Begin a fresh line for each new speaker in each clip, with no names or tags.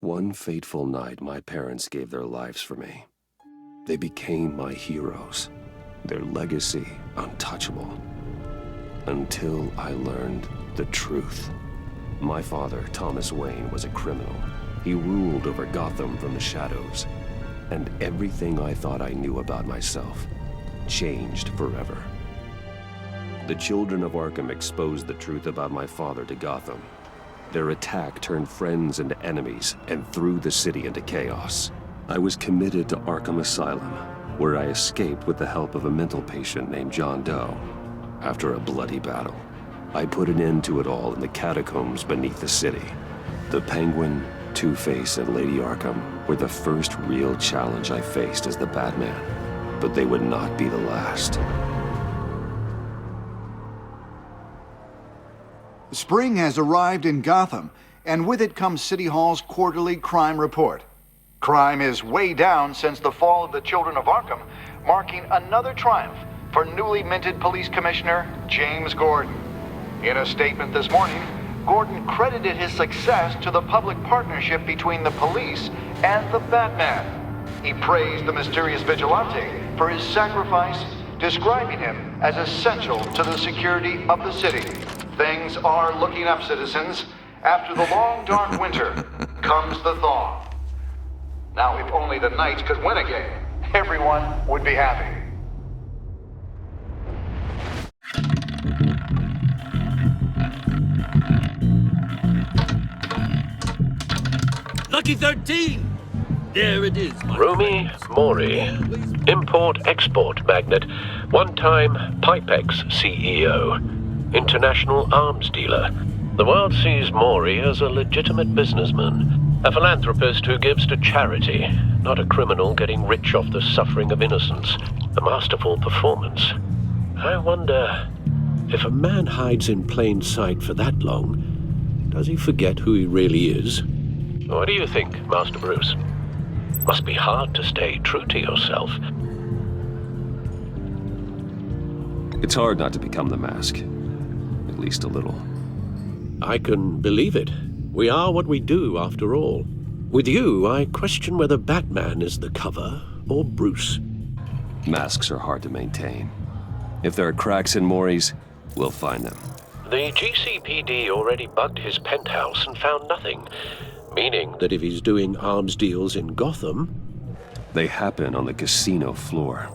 One fateful night, my parents gave their lives for me. They became my heroes, their legacy untouchable. Until I learned the truth. My father, Thomas Wayne, was a criminal. He ruled over Gotham from the shadows. And everything I thought I knew about myself changed forever. The children of Arkham exposed the truth about my father to Gotham. Their attack turned friends into enemies and threw the city into chaos. I was committed to Arkham Asylum, where I escaped with the help of a mental patient named John Doe. After a bloody battle, I put an end to it all in the catacombs beneath the city. The Penguin, Two-Face, and Lady Arkham were the first real challenge I faced as the Batman, but they would not be the last.
Spring has arrived in Gotham, and with it comes City Hall's quarterly crime report. Crime is way down since the fall of the Children of Arkham, marking another triumph for newly minted Police Commissioner James Gordon. In a statement this morning, Gordon credited his success to the public partnership between the police and the Batman. He praised the mysterious vigilante for his sacrifice, describing him as essential to the security of the city. Things are looking up, citizens. After the long, dark winter comes the thaw. Now, if only the Knights could win again, everyone would be happy.
Lucky 13! There it is, my
Rumi
friends.
Mori, import-export magnate, one-time Pipex CEO, international arms dealer. The world sees Mori as a legitimate businessman, a philanthropist who gives to charity, not a criminal getting rich off the suffering of innocence. A masterful performance. I wonder, if a man hides in plain sight for that long, does he forget who he really is? What do you think, Master Bruce? Must be hard to stay true to yourself.
It's hard not to become the mask. At least a little.
I can believe it. We are what we do, after all. With you, I question whether Batman is the cover or Bruce.
Masks are hard to maintain. If there are cracks in Mori's, we'll find them.
The GCPD already bugged his penthouse and found nothing. Meaning that if he's doing arms deals in Gotham...
They happen on the casino floor.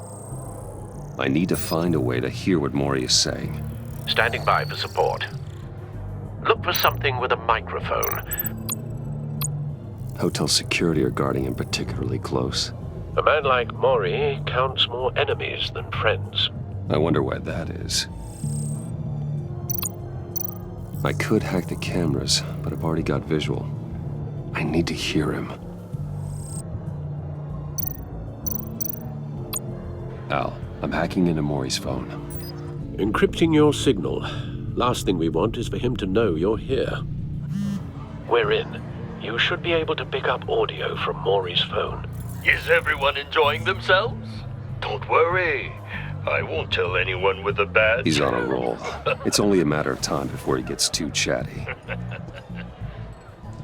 I need to find a way to hear what Mori is saying.
Standing by for support. Look for something with a microphone.
Hotel security are guarding him particularly close.
A man like Mori counts more enemies than friends.
I wonder why that is. I could hack the cameras, but I've already got visual. I need to hear him. Al, I'm hacking into Mori's phone.
Encrypting your signal. Last thing we want is for him to know you're here. We're in. You should be able to pick up audio from Mori's phone.
Is everyone enjoying themselves? Don't worry. I won't tell anyone with a badge.
He's on a roll. It's only a matter of time before he gets too chatty.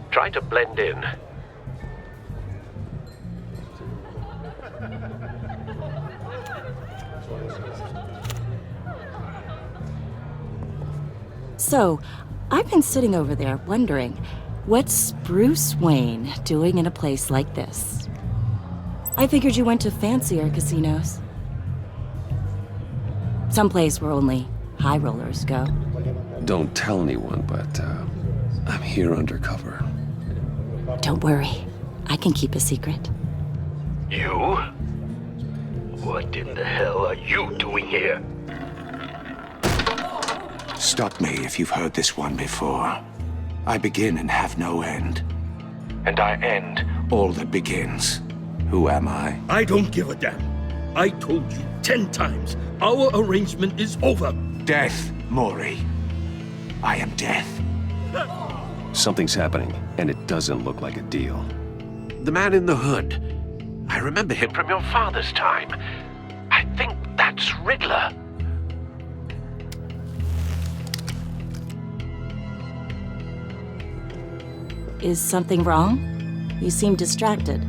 Try to blend in.
So, I've been sitting over there wondering, what's Bruce Wayne doing in a place like this? I figured you went to fancier casinos. Someplace where only high rollers go.
Don't tell anyone, but I'm here undercover.
Don't worry, I can keep a secret.
You? What in the hell are you doing here?
Stop me if you've heard this one before. I begin and have no end. And I end all that begins. Who am I?
I don't give a damn. I told you 10 times, our arrangement is over.
Death, Mori. I am death.
Something's happening, and it doesn't look like a deal.
The man in the hood. I remember him from your father's time. I think that's Riddler.
Is something wrong? You seem distracted.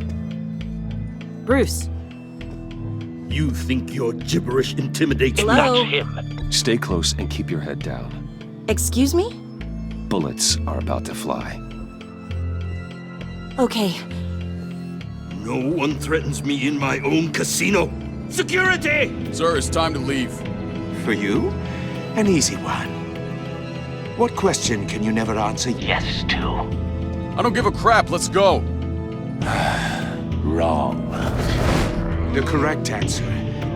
Bruce.
You think your gibberish intimidates me?
Hello?
That's him.
Stay close and keep your head down.
Excuse me?
Bullets are about to fly.
Okay.
No one threatens me in my own casino. Security!
Sir, it's time to leave.
For you, an easy one. What question can you never answer
Yes to.
I don't give a crap, let's go.
wrong? The correct answer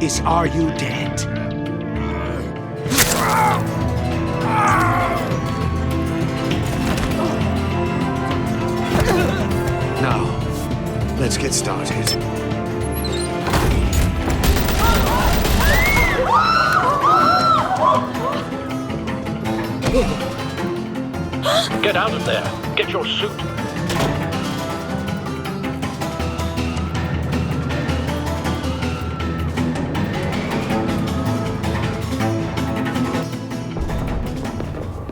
is, are you dead? Now, let's get started.
Get out of there. Get your suit.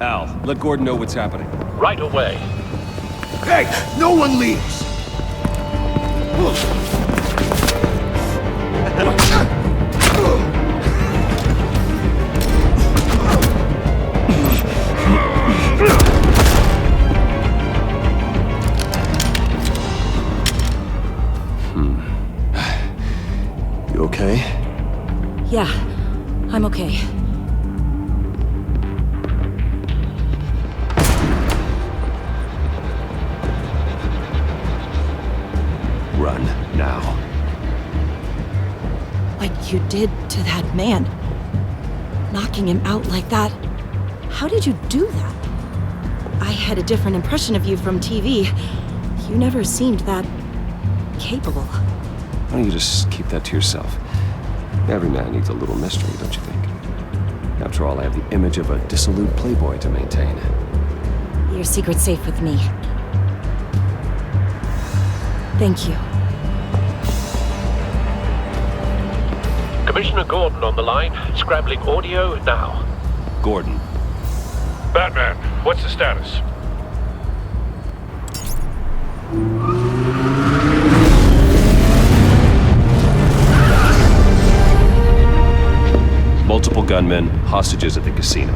Al, let Gordon know what's happening.
Right away.
Hey, no one leaves!
You okay?
Yeah, I'm okay.
Run, now.
What you did to that man. Knocking him out like that. How did you do that? I had a different impression of you from TV. You never seemed that capable.
Why don't you just keep that to yourself? Every man needs a little mystery, don't you think? After all, I have the image of a dissolute playboy to maintain.
Your secret's safe with me. Thank you.
Commissioner Gordon on the line. Scrambling audio now.
Gordon.
Batman, what's the status?
Multiple gunmen, hostages at the casino.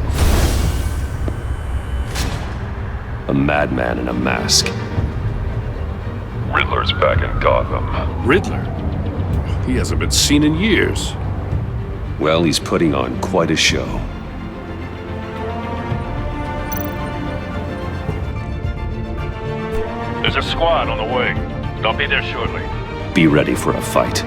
A madman in a mask.
Riddler's back in Gotham.
Riddler? He hasn't been seen in years.
Well, he's putting on quite a show.
There's a squad on the way. They'll be there shortly.
Be ready for a fight.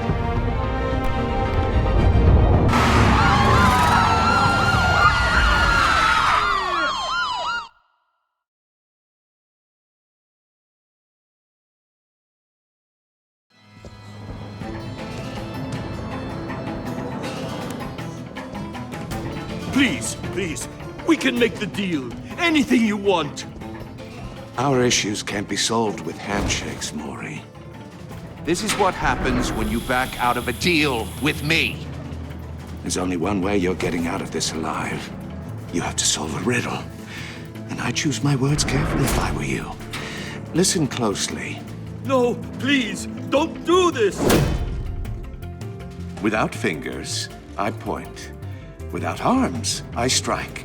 Please, we can make the deal. Anything you want.
Our issues can't be solved with handshakes, Maury.
This is what happens when you back out of a deal with me.
There's only one way you're getting out of this alive. You have to solve a riddle. And I choose my words carefully if I were you. Listen closely.
No, please, don't do this.
Without fingers, I point. Without arms, I strike.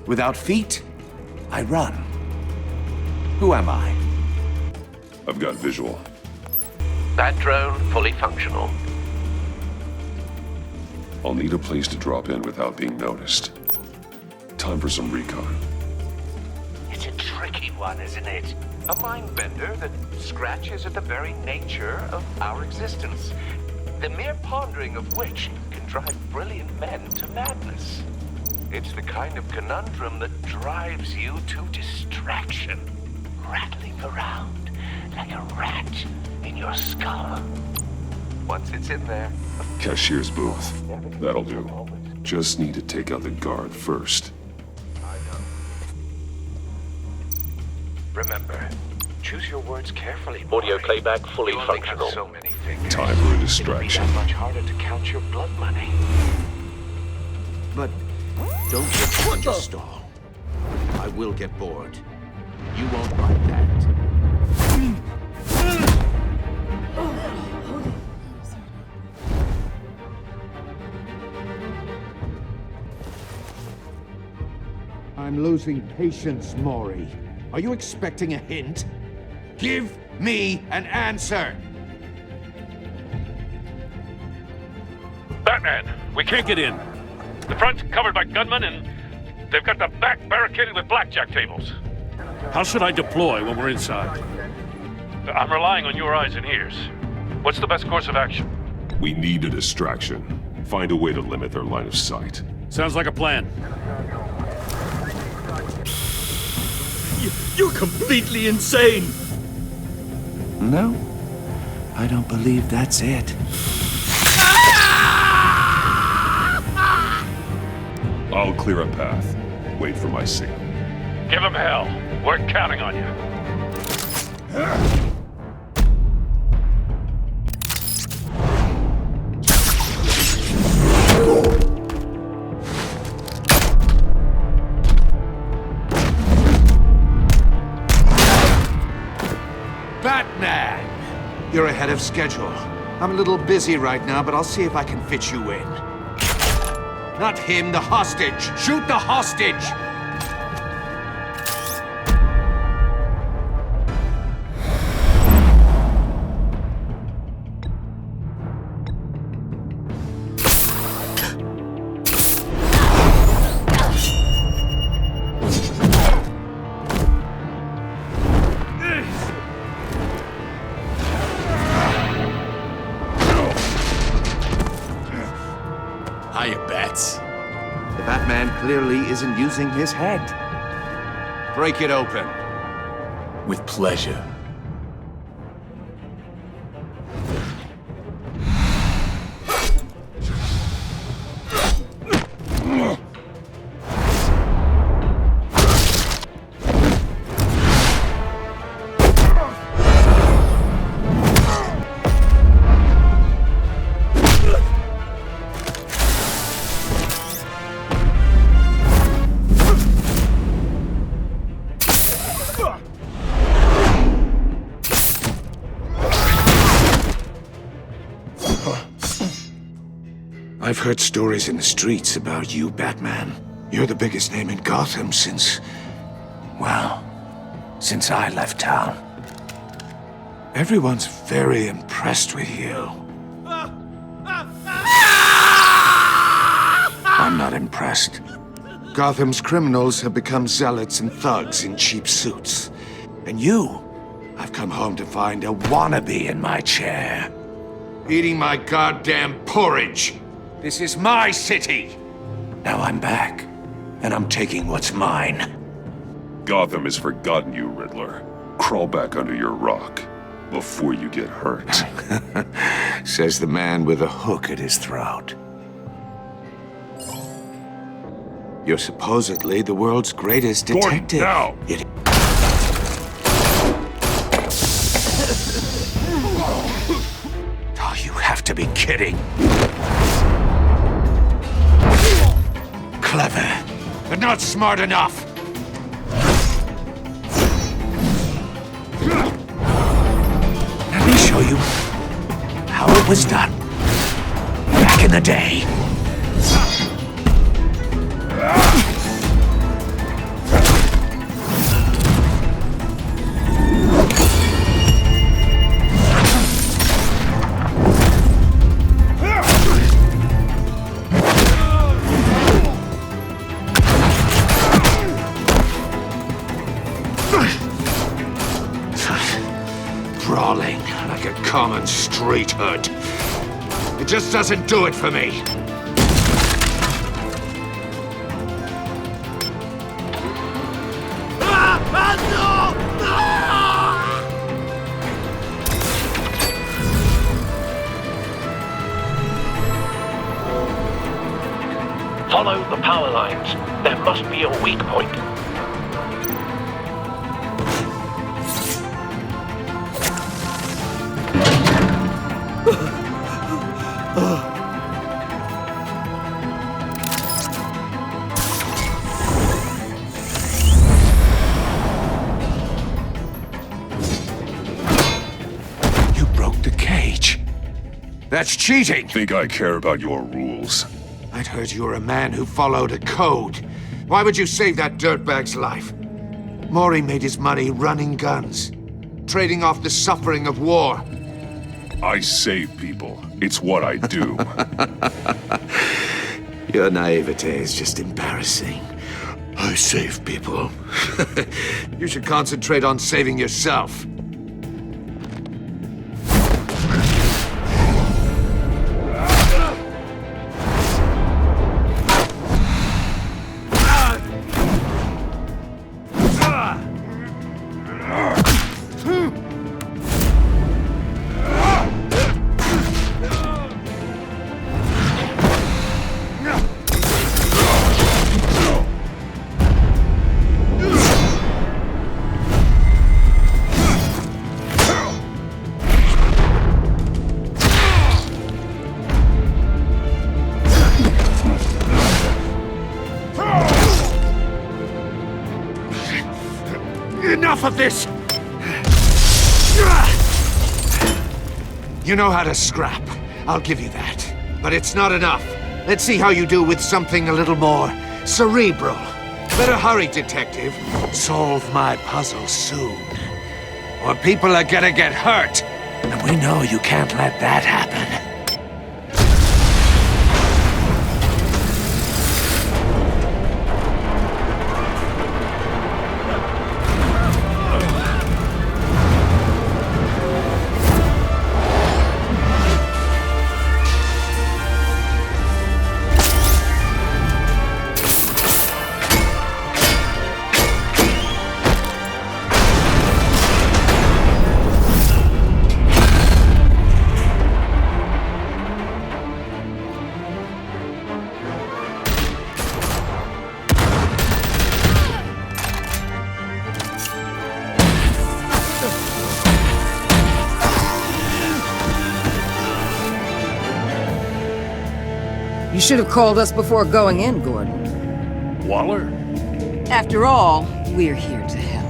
Without feet, I run. Who am I?
I've got visual.
That drone fully functional.
I'll need a place to drop in without being noticed. Time for some recon.
It's a tricky one, isn't it? A mind bender that scratches at the very nature of our existence. The mere pondering of which can drive brilliant men to madness. It's the kind of conundrum that drives you to distraction, rattling around like a rat in your skull. Once it's in there...
Cashier's booth. That'll do. Just need to take out the guard first.
Remember, choose your words carefully.
Audio
Maury.
playback fully
You only got
functional.
so many fingers.
Time for a
It'll be
distraction.
that much harder to count your blood money.
But don't just stall. I will get bored. You won't like that. I'm losing patience, Maury. Are you expecting a hint? Give me an answer!
Batman, we can't get in. The front's covered by gunmen, and they've got the back barricaded with blackjack tables.
How should I deploy when we're inside?
I'm relying on your eyes and ears. What's the best course of action?
We need a distraction. Find a way to limit their line of sight.
Sounds like a plan.
You're completely insane!
No, I don't believe that's it.
I'll clear a path. Wait for my signal.
Give them hell. We're counting on you.
Batman! You're ahead of schedule. I'm a little busy right now, but I'll see if I can fit you in. Not him, the hostage! Shoot the hostage!
Hiya, Bats.
The Batman clearly isn't using his head. Break it open.
With pleasure.
I've heard stories in the streets about you, Batman. You're the biggest name in Gotham since... well, since I left town. Everyone's very impressed with you. I'm not impressed. Gotham's criminals have become zealots and thugs in cheap suits. And you, I've come home to find a wannabe in my chair. Eating my goddamn porridge. This is my city! Now I'm back, and I'm taking what's mine.
Gotham has forgotten you, Riddler. Crawl back under your rock before you get hurt.
Says the man with a hook at his throat. You're supposedly the world's greatest detective.
Gordon, now!
Oh, you have to be kidding. Clever, but not smart enough. Let me show you how it was done back in the day. Brawling like a common street hood. It just doesn't do it for me.
Follow the power lines. There must be a weak point.
You broke the cage. That's cheating.
Think I care about your rules?
I'd heard you were a man who followed a code. Why would you save that dirtbag's life? Maury made his money running guns, trading off the suffering of war.
I save people. It's what I do.
Your naivete is just embarrassing. I save people. You should concentrate on saving yourself.
Enough of this!
You know how to scrap. I'll give you that. But it's not enough. Let's see how you do with something a little more cerebral. Better hurry, detective. Solve my puzzle soon. Or people are gonna get hurt. And we know you can't let that happen.
You should have called us before going in, Gordon.
Waller?
After all, we're here to help.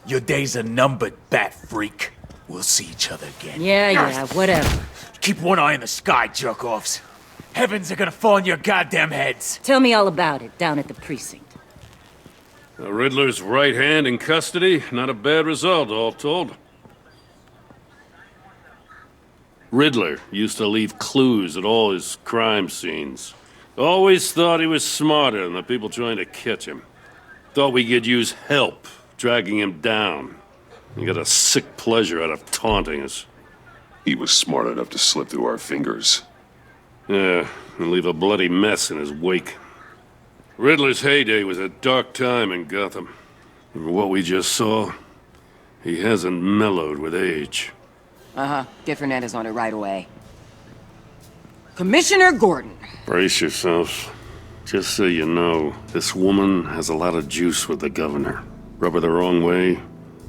Your days are numbered, bat freak. We'll see each other again.
Yeah, whatever.
Keep one eye in the sky, jerk-offs. Heavens are gonna fall on your goddamn heads.
Tell me all about it down at the precinct.
The Riddler's right hand in custody. Not a bad result, all told. Riddler used to leave clues at all his crime scenes. Always thought he was smarter than the people trying to catch him. Thought we could use help dragging him down. He got a sick pleasure out of taunting us.
He was smart enough to slip through our fingers.
Yeah, and leave a bloody mess in his wake. Riddler's heyday was a dark time in Gotham. And what we just saw, he hasn't mellowed with age.
Get Fernandez on it right away. Commissioner Gordon.
Brace yourselves. Just so you know, this woman has a lot of juice with the governor. Rub her the wrong way,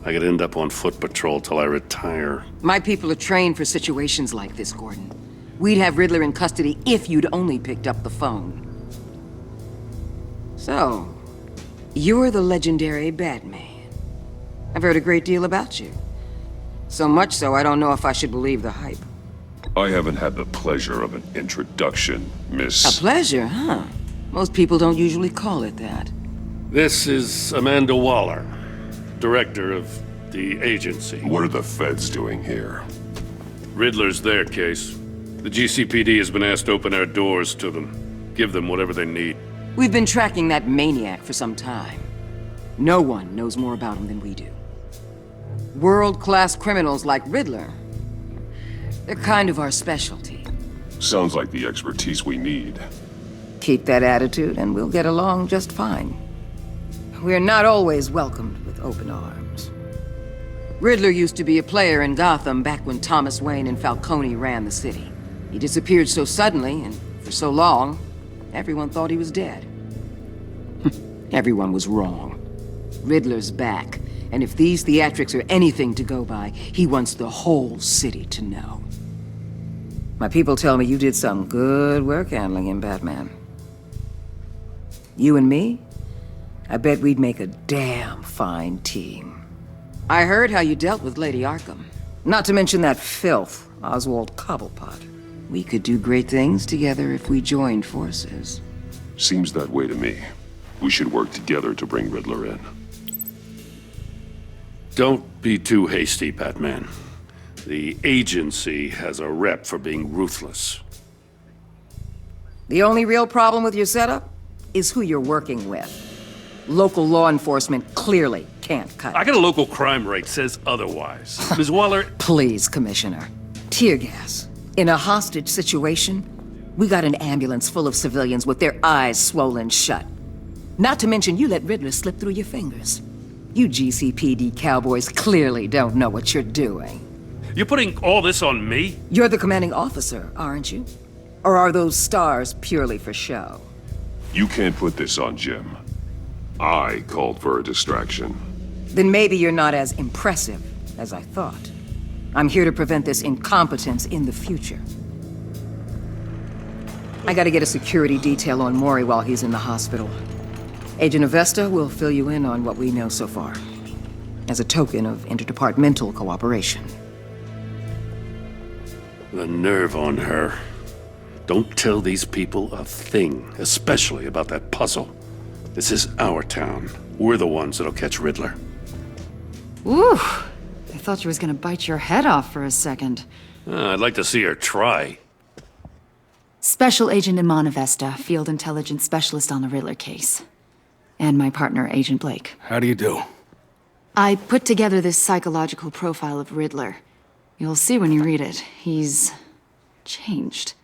I could end up on foot patrol till I retire.
My people are trained for situations like this, Gordon. We'd have Riddler in custody if you'd only picked up the phone. So, you're the legendary Batman. I've heard a great deal about you. So much so, I don't know if I should believe the hype.
I haven't had the pleasure of an introduction, Miss...
A pleasure, huh? Most people don't usually call it that.
This is Amanda Waller, director of the agency.
What are the feds doing here?
Riddler's their case. The GCPD has been asked to open our doors to them. Give them whatever they need.
We've been tracking that maniac for some time. No one knows more about him than we do. World-class criminals like Riddler. They're kind of our specialty.
Sounds like the expertise we need.
Keep that attitude and we'll get along just fine. We're not always welcomed with open arms. Riddler used to be a player in Gotham back when Thomas Wayne and Falcone ran the city. He disappeared so suddenly and for so long, everyone thought he was dead. Everyone was wrong. Riddler's back, and if these theatrics are anything to go by, he wants the whole city to know. My people tell me you did some good work handling him, Batman. You and me? I bet we'd make a damn fine team. I heard how you dealt with Lady Arkham. Not to mention that filth, Oswald Cobblepot. We could do great things together if we joined forces.
Seems that way to me. We should work together to bring Riddler in.
Don't be too hasty, Batman. The agency has a rep for being ruthless.
The only real problem with your setup is who you're working with. Local law enforcement clearly can't cut it.
I got a local crime rate says otherwise. Ms. Waller...
Please, Commissioner. Tear gas. In a hostage situation, we got an ambulance full of civilians with their eyes swollen shut. Not to mention you let Riddler slip through your fingers. You GCPD cowboys clearly don't know what you're doing.
You're putting all this on me?
You're the commanding officer, aren't you? Or are those stars purely for show?
You can't put this on Jim. I called for a distraction.
Then maybe you're not as impressive as I thought. I'm here to prevent this incompetence in the future. I gotta get a security detail on Maury while he's in the hospital. Agent Avesta will fill you in on what we know so far, as a token of interdepartmental cooperation.
The nerve on her. Don't tell these people a thing, especially about that puzzle. This is our town. We're the ones that'll catch Riddler.
Ooh, I thought she was gonna bite your head off for a second.
I'd like to see her try.
Special Agent Iman Avesta, Field Intelligence Specialist on the Riddler case. And my partner, Agent Blake.
How do you do?
I put together this psychological profile of Riddler. You'll see when you read it. He's changed.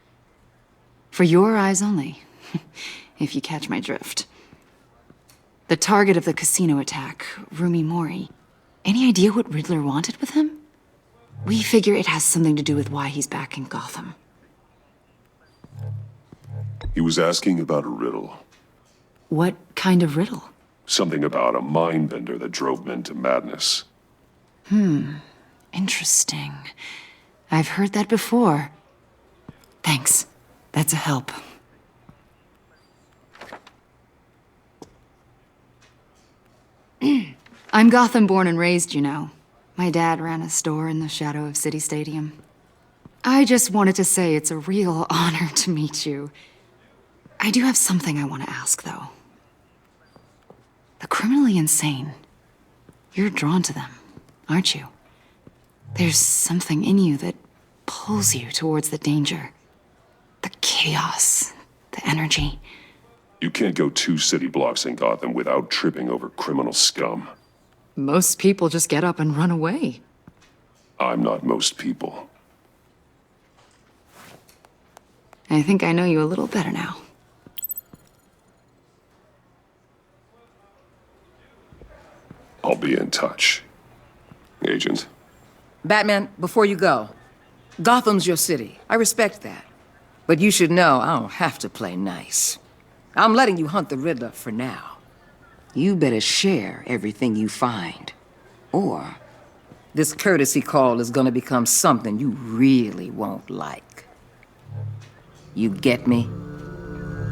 For your eyes only, if you catch my drift. The target of the casino attack, Rumi Mori. Any idea what Riddler wanted with him? We figure it has something to do with why he's back in Gotham.
He was asking about a riddle.
What kind of riddle?
Something about a mind bender that drove men to madness.
Interesting. I've heard that before. Thanks. That's a help. I'm Gotham born and raised, you know. My dad ran a store in the shadow of City Stadium. I just wanted to say it's a real honor to meet you. I do have something I want to ask, though. The criminally insane. You're drawn to them, aren't you? There's something in you that pulls you towards the danger. The chaos, the energy.
You can't go 2 city blocks in Gotham without tripping over criminal scum.
Most people just get up and run away.
I'm not most people.
I think I know you a little better now.
I'll be in touch. Agent.
Batman, before you go, Gotham's your city. I respect that. But you should know I don't have to play nice. I'm letting you hunt the Riddler for now. You better share everything you find. Or this courtesy call is gonna become something you really won't like. You get me?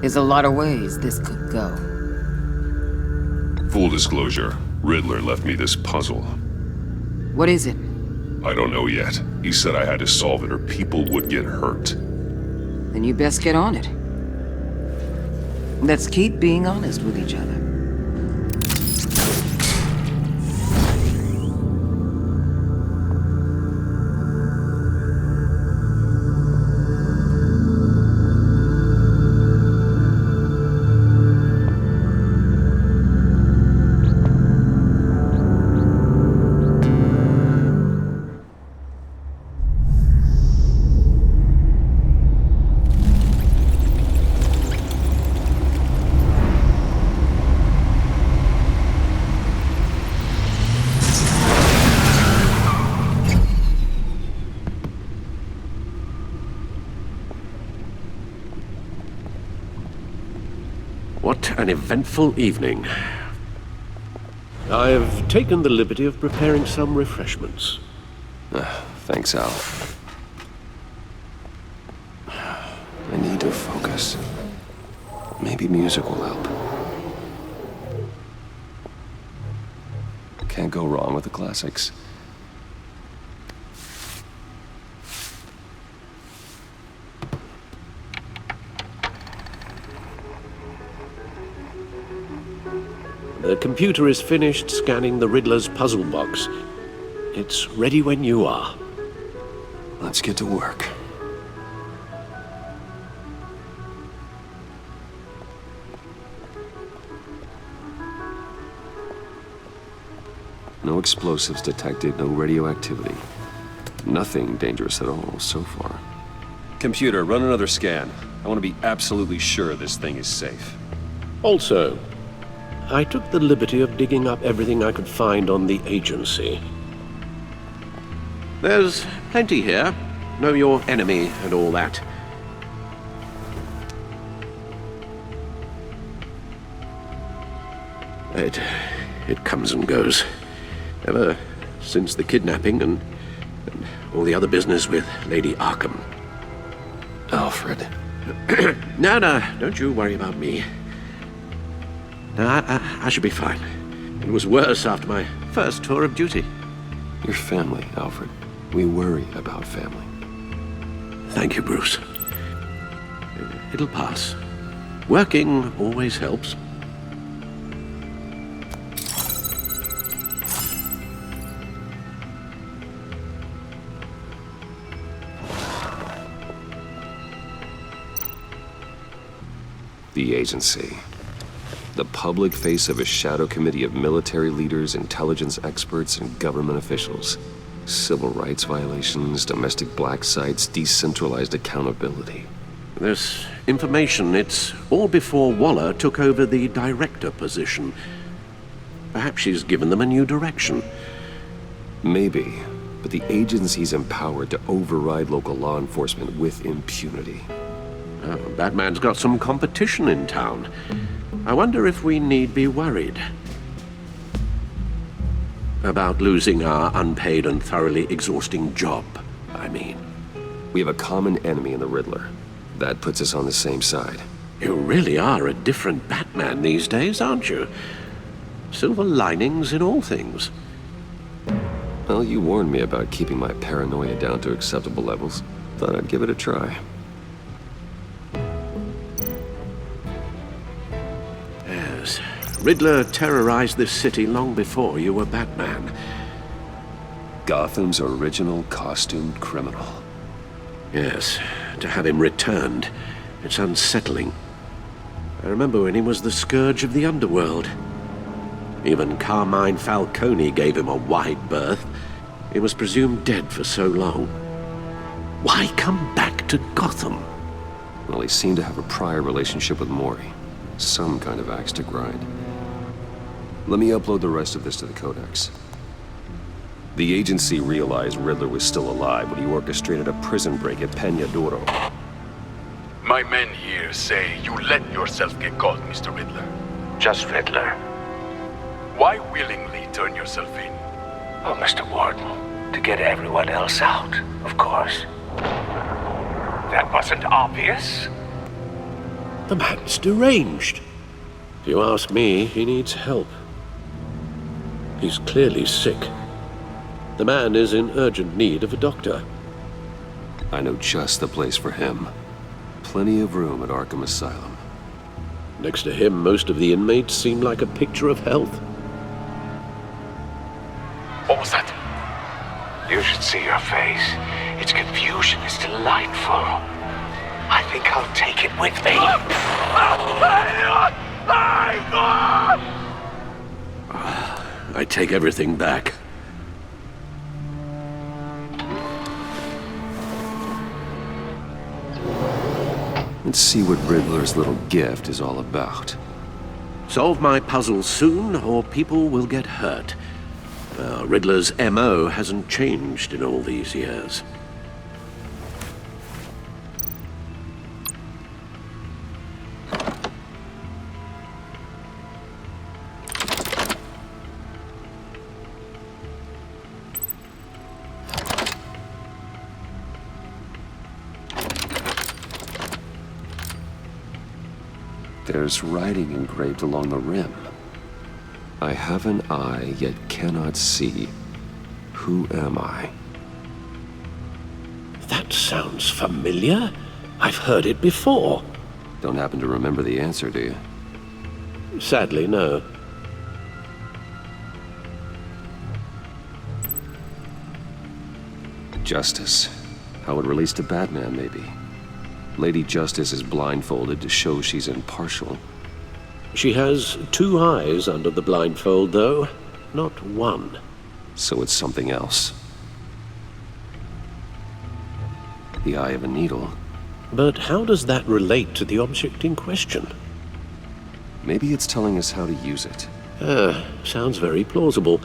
There's a lot of ways this could go.
Full disclosure, Riddler left me this puzzle.
What is it?
I don't know yet. He said I had to solve it or people would get hurt.
Then you best get on it. Let's keep being honest with each other.
What an eventful evening. I've taken the liberty of preparing some refreshments.
Thanks, Al. I need to focus. Maybe music will help. Can't go wrong with the classics.
The computer is finished scanning the Riddler's puzzle box. It's ready when you are.
Let's get to work. No explosives detected, no radioactivity. Nothing dangerous at all so far. Computer, run another scan. I want to be absolutely sure this thing is safe.
Also, I took the liberty of digging up everything I could find on the agency. There's plenty here. Know your enemy and all that. It comes and goes. Ever since the kidnapping and all the other business with Lady Arkham.
Alfred.
No, don't you worry about me. No, I should be fine. It was worse after my first tour of duty.
Your family, Alfred. We worry about family.
Thank you, Bruce. It'll pass. Working always helps.
The agency. The public face of a shadow committee of military leaders, intelligence experts, and government officials. Civil rights violations, domestic black sites, decentralized accountability.
This information, it's all before Waller took over the director position. Perhaps she's given them a new direction.
Maybe, but the agency's empowered to override local law enforcement with impunity.
Oh, Batman's got some competition in town. I wonder if we need be worried about losing our unpaid and thoroughly exhausting job, I mean.
We have a common enemy in the Riddler. That puts us on the same side.
You really are a different Batman these days, aren't you? Silver linings in all things.
Well, you warned me about keeping my paranoia down to acceptable levels. Thought I'd give it a try.
Yes. Riddler terrorized this city long before you were Batman.
Gotham's original costumed criminal.
Yes, to have him returned, it's unsettling. I remember when he was the scourge of the underworld. Even Carmine Falcone gave him a wide berth. He was presumed dead for so long. Why come back to Gotham?
Well, he seemed to have a prior relationship with Mori. Some kind of axe to grind. Let me upload the rest of this to the Codex. The agency realized Riddler was still alive when he orchestrated a prison break at Peña Duro.
My men here say you let yourself get caught, Mr. Riddler.
Just Riddler.
Why willingly turn yourself in?
Oh, Mr. Warden, to get everyone else out, of course. That wasn't obvious.
The man's deranged. If you ask me, he needs help. He's clearly sick. The man is in urgent need of a doctor.
I know just the place for him. Plenty of room at Arkham Asylum.
Next to him, most of the inmates seem like a picture of health.
What was that?
You should see your face. Its confusion is delightful. I think I'll take it with me.
I take everything back.
Let's see what Riddler's little gift is all about.
Solve my puzzle soon, or people will get hurt. Riddler's MO hasn't changed in all these years.
There's writing engraved along the rim. I have an eye, yet cannot see. Who am I?
That sounds familiar. I've heard it before.
Don't happen to remember the answer, do you?
Sadly, no.
Justice. How it relates to Batman, maybe. Lady Justice is blindfolded to show she's impartial.
She has 2 eyes under the blindfold, though, not 1.
So it's something else. The eye of a needle.
But how does that relate to the object in question?
Maybe it's telling us how to use it.
Sounds very plausible.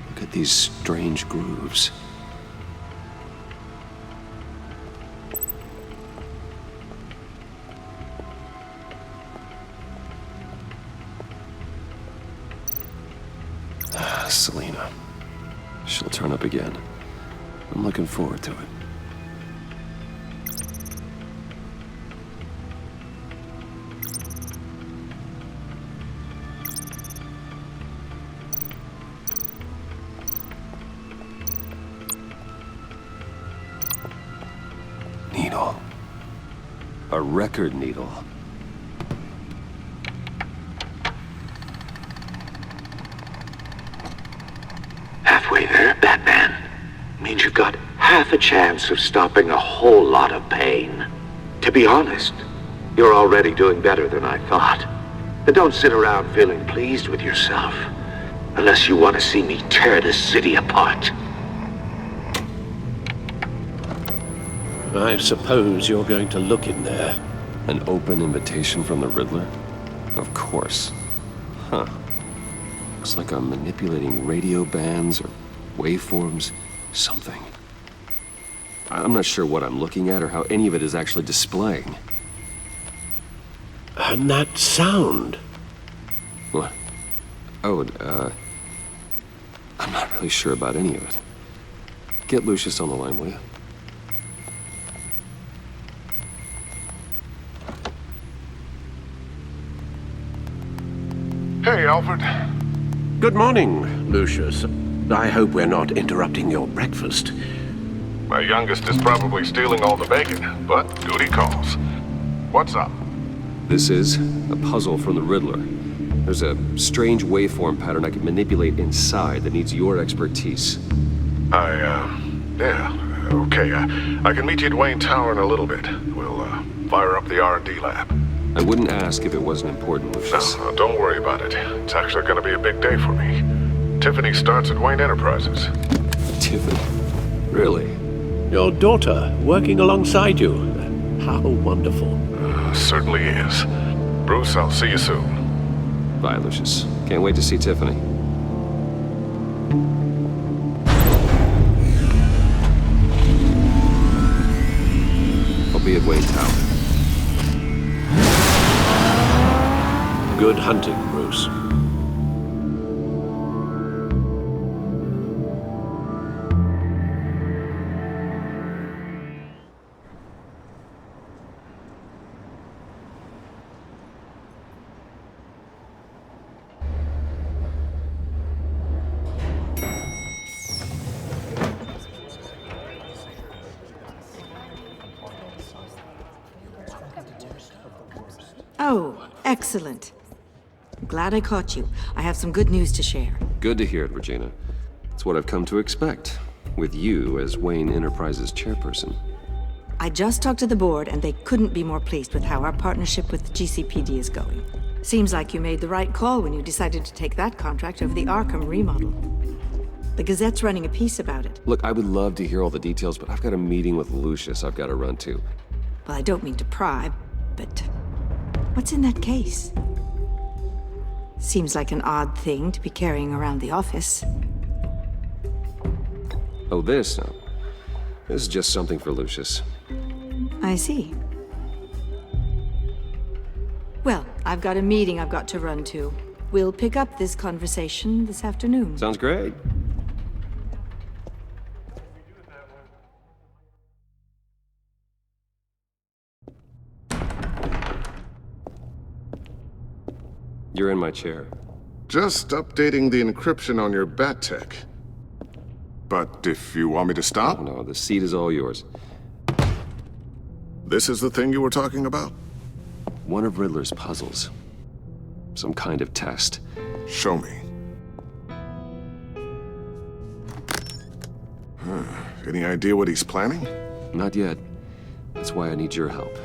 Look at these strange grooves. Selena. She'll turn up again. I'm looking forward to it. Needle. A record needle.
Halfway there, Batman. Means you've got half a chance of stopping a whole lot of pain. To be honest, you're already doing better than I thought. And don't sit around feeling pleased with yourself. Unless you want to see me tear this city apart.
I suppose you're going to look in there.
An open invitation from the Riddler? Of course. Huh. Looks like I'm manipulating radio bands or waveforms. Something. I'm not sure what I'm looking at or how any of it is actually displaying.
And that sound.
What? Oh, I'm not really sure about any of it. Get Lucius on the line, will you?
Hey, Alfred.
Good morning, Lucius. I hope we're not interrupting your breakfast.
My youngest is probably stealing all the bacon, but duty calls. What's up?
This is a puzzle from the Riddler. There's a strange waveform pattern I can manipulate inside that needs your expertise.
Yeah, okay. I can meet you at Wayne Tower in a little bit. We'll, fire up the R&D lab.
I wouldn't ask if it wasn't important, Lucius.
No, don't worry about it. It's actually gonna be a big day for me. Tiffany starts at Wayne Enterprises.
Tiffany? Really?
Your daughter, working alongside you. How wonderful.
Certainly is. Bruce, I'll see you soon.
Bye, Lucius. Can't wait to see Tiffany. I'll be at Wayne Tower.
Good hunting, Bruce.
Oh, excellent. Glad I caught you. I have some good news to share.
Good to hear it, Regina. It's what I've come to expect, with you as Wayne Enterprises chairperson.
I just talked to the board, and they couldn't be more pleased with how our partnership with GCPD is going. Seems like you made the right call when you decided to take that contract over the Arkham remodel. The Gazette's running a piece about it.
Look, I would love to hear all the details, but I've got a meeting with Lucius I've got to run to.
Well, I don't mean to pry, but what's in that case? Seems like an odd thing to be carrying around the office.
Oh, this? No. This is just something for Lucius.
I see. Well, I've got a meeting I've got to run to. We'll pick up this conversation this afternoon.
Sounds great. You're in my chair.
Just updating the encryption on your bat tech. But if you want me to stop?
Oh, no, the seat is all yours.
This is the thing you were talking about?
One of Riddler's puzzles. Some kind of test.
Show me. Any idea what he's planning?
Not yet. That's why I need your help.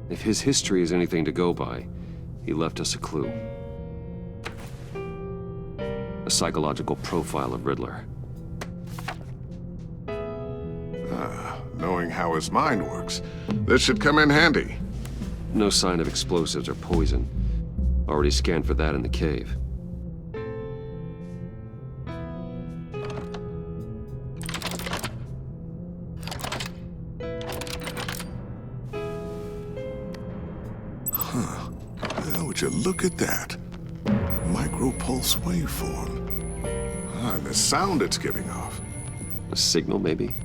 If his history is anything to go by, he left us a clue. A psychological profile of Riddler.
Knowing how his mind works, this should come in handy.
No sign of explosives or poison. Already scanned for that in the cave.
Well, would you look at that? Micropulse waveform. And the sound it's giving off.
A signal, maybe?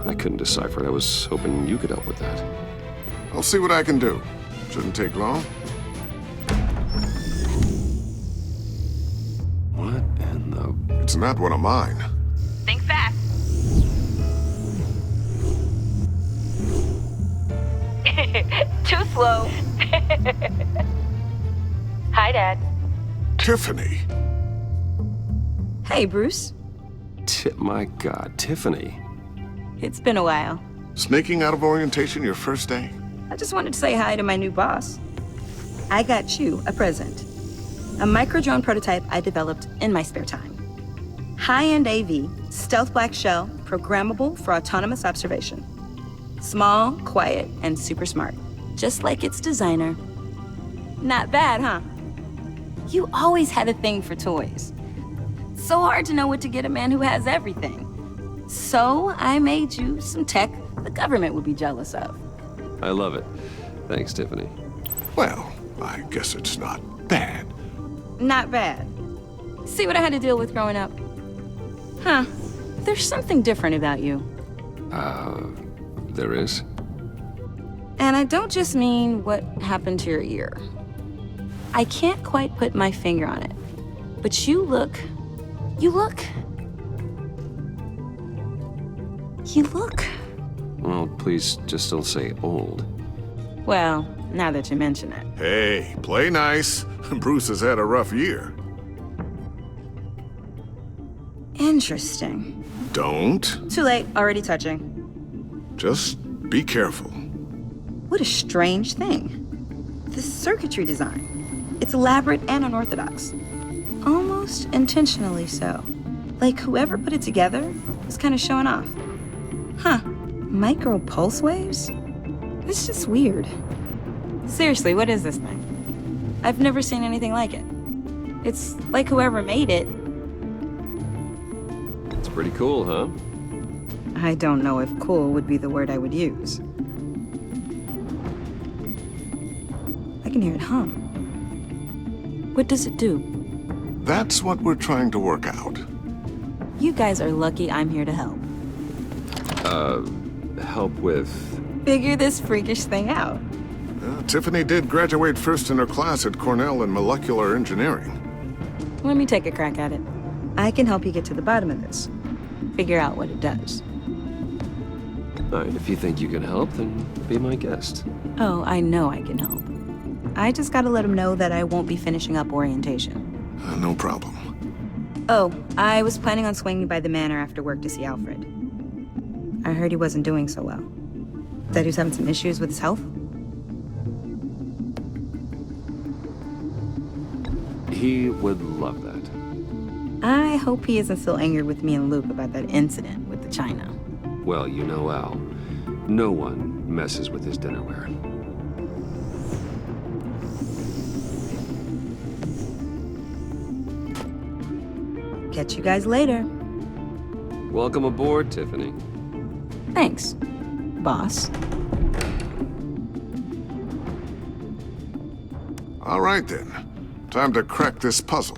I couldn't decipher it. I was hoping you could help with that.
I'll see what I can do. Shouldn't take long.
What in the...
It's not one of mine.
Think fast. Too slow. Hi, Dad.
Tiffany.
Hey, Bruce.
My God, Tiffany.
It's been a while.
Sneaking out of orientation your first day?
I just wanted to say hi to my new boss. I got you a present. A micro-drone prototype I developed in my spare time. High-end AV, stealth black shell, programmable for autonomous observation. Small, quiet, and super smart. Just like its designer. Not bad, huh? You always had a thing for toys. So hard to know what to get a man who has everything. So I made you some tech the government would be jealous of.
I love it. Thanks, Tiffany.
Well, I guess it's not bad.
Not bad. See what I had to deal with growing up? Huh. There's something different about you.
There is?
And I don't just mean what happened to your ear. I can't quite put my finger on it. But you look...
Well, please just don't say old.
Well, now that you mention it.
Hey, play nice. Bruce has had a rough year.
Interesting.
Don't.
Too late, already touching.
Just be careful.
What a strange thing. The circuitry design. It's elaborate and unorthodox. Almost intentionally so. Like whoever put it together was kind of showing off. Huh. Micro pulse waves? It's just weird. Seriously, what is this thing? I've never seen anything like it. It's like whoever made it.
It's pretty cool, huh?
I don't know if cool would be the word I would use. I can hear it hum. What does it do?
That's what we're trying to work out.
You guys are lucky I'm here to help.
Help with...
Figure this freakish thing out.
Tiffany did graduate first in her class at Cornell in molecular engineering.
Let me take a crack at it. I can help you get to the bottom of this. Figure out what it does.
All right, if you think you can help, then be my guest.
Oh, I know I can help. I just gotta let him know that I won't be finishing up orientation.
No problem.
Oh, I was planning on swinging by the manor after work to see Alfred. I heard he wasn't doing so well. That he was having some issues with his health?
He would love that.
I hope he isn't still angry with me and Luke about that incident with the china.
Well, you know Al. No one messes with his dinnerware.
Catch you guys later.
Welcome aboard, Tiffany.
Thanks, boss.
All right, then. Time to crack this puzzle.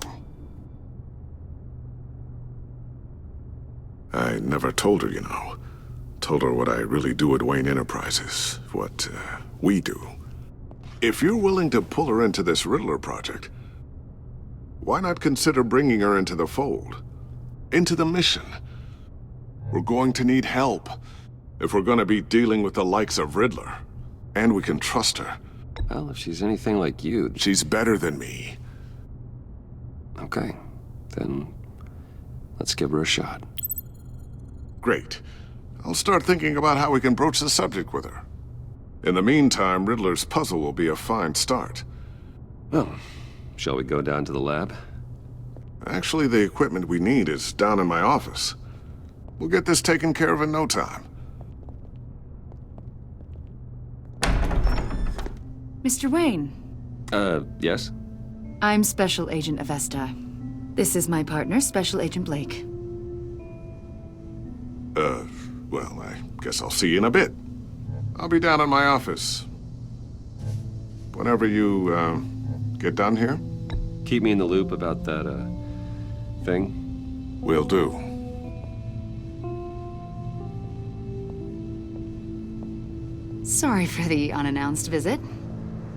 I never told her, you know. Told her what I really do at Wayne Enterprises. What, we do. If you're willing to pull her into this Riddler project, Why not consider bringing her into the fold? Into the mission? We're going to need help if we're going to be dealing with the likes of Riddler. And we can trust her.
Well, if she's anything like you...
She's better than me.
Okay, then let's give her a shot.
Great. I'll start thinking about how we can broach the subject with her. In the meantime, Riddler's puzzle will be a fine start.
Well, shall we go down to the lab?
Actually, the equipment we need is down in my office. We'll get this taken care of in no time.
Mr. Wayne.
Yes?
I'm Special Agent Avesta. This is my partner, Special Agent Blake.
Well, I guess I'll see you in a bit. I'll be down in my office. Whenever you, get done here?
Keep me in the loop about that, thing?
Will do.
Sorry for the unannounced visit.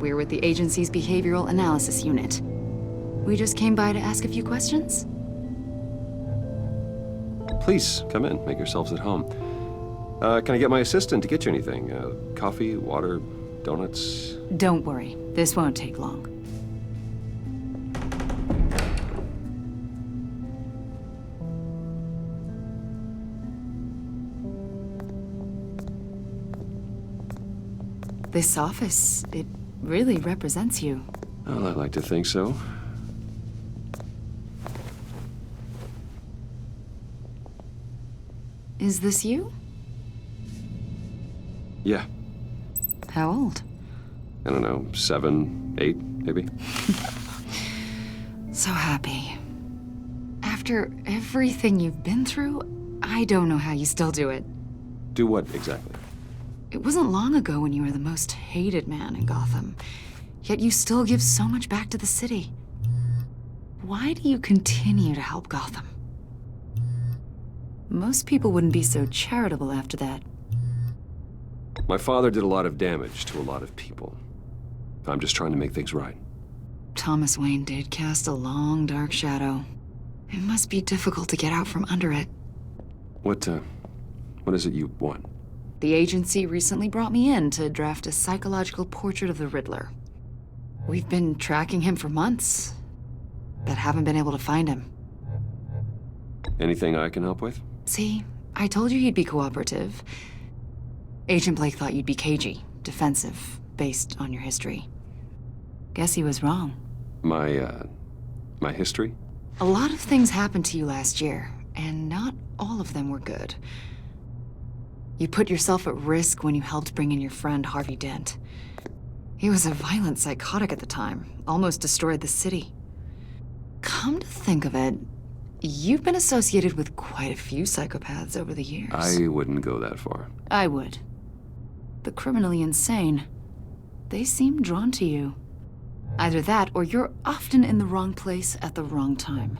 We're with the agency's Behavioral Analysis Unit. We just came by to ask a few questions.
Please, come in. Make yourselves at home. Can I get my assistant to get you anything? Coffee, water, donuts?
Don't worry. This won't take long. This office, it really represents you.
Well, I like to think so.
Is this you?
Yeah.
How old?
I don't know, 7, 8, maybe?
So happy. After everything you've been through, I don't know how you still do it.
Do what, exactly?
It wasn't long ago when you were the most hated man in Gotham, yet you still give so much back to the city. Why do you continue to help Gotham? Most people wouldn't be so charitable after that.
My father did a lot of damage to a lot of people. I'm just trying to make things right.
Thomas Wayne did cast a long, dark shadow. It must be difficult to get out from under it.
What is it you want?
The agency recently brought me in to draft a psychological portrait of the Riddler. We've been tracking him for months, but haven't been able to find him.
Anything I can help with?
See, I told you he'd be cooperative. Agent Blake thought you'd be cagey, defensive, based on your history. Guess he was wrong.
My history?
A lot of things happened to you last year, and not all of them were good. You put yourself at risk when you helped bring in your friend Harvey Dent. He was a violent psychotic at the time, almost destroyed the city. Come to think of it, you've been associated with quite a few psychopaths over the years.
I wouldn't go that far.
I would. The criminally insane, they seem drawn to you. Either that, or you're often in the wrong place at the wrong time.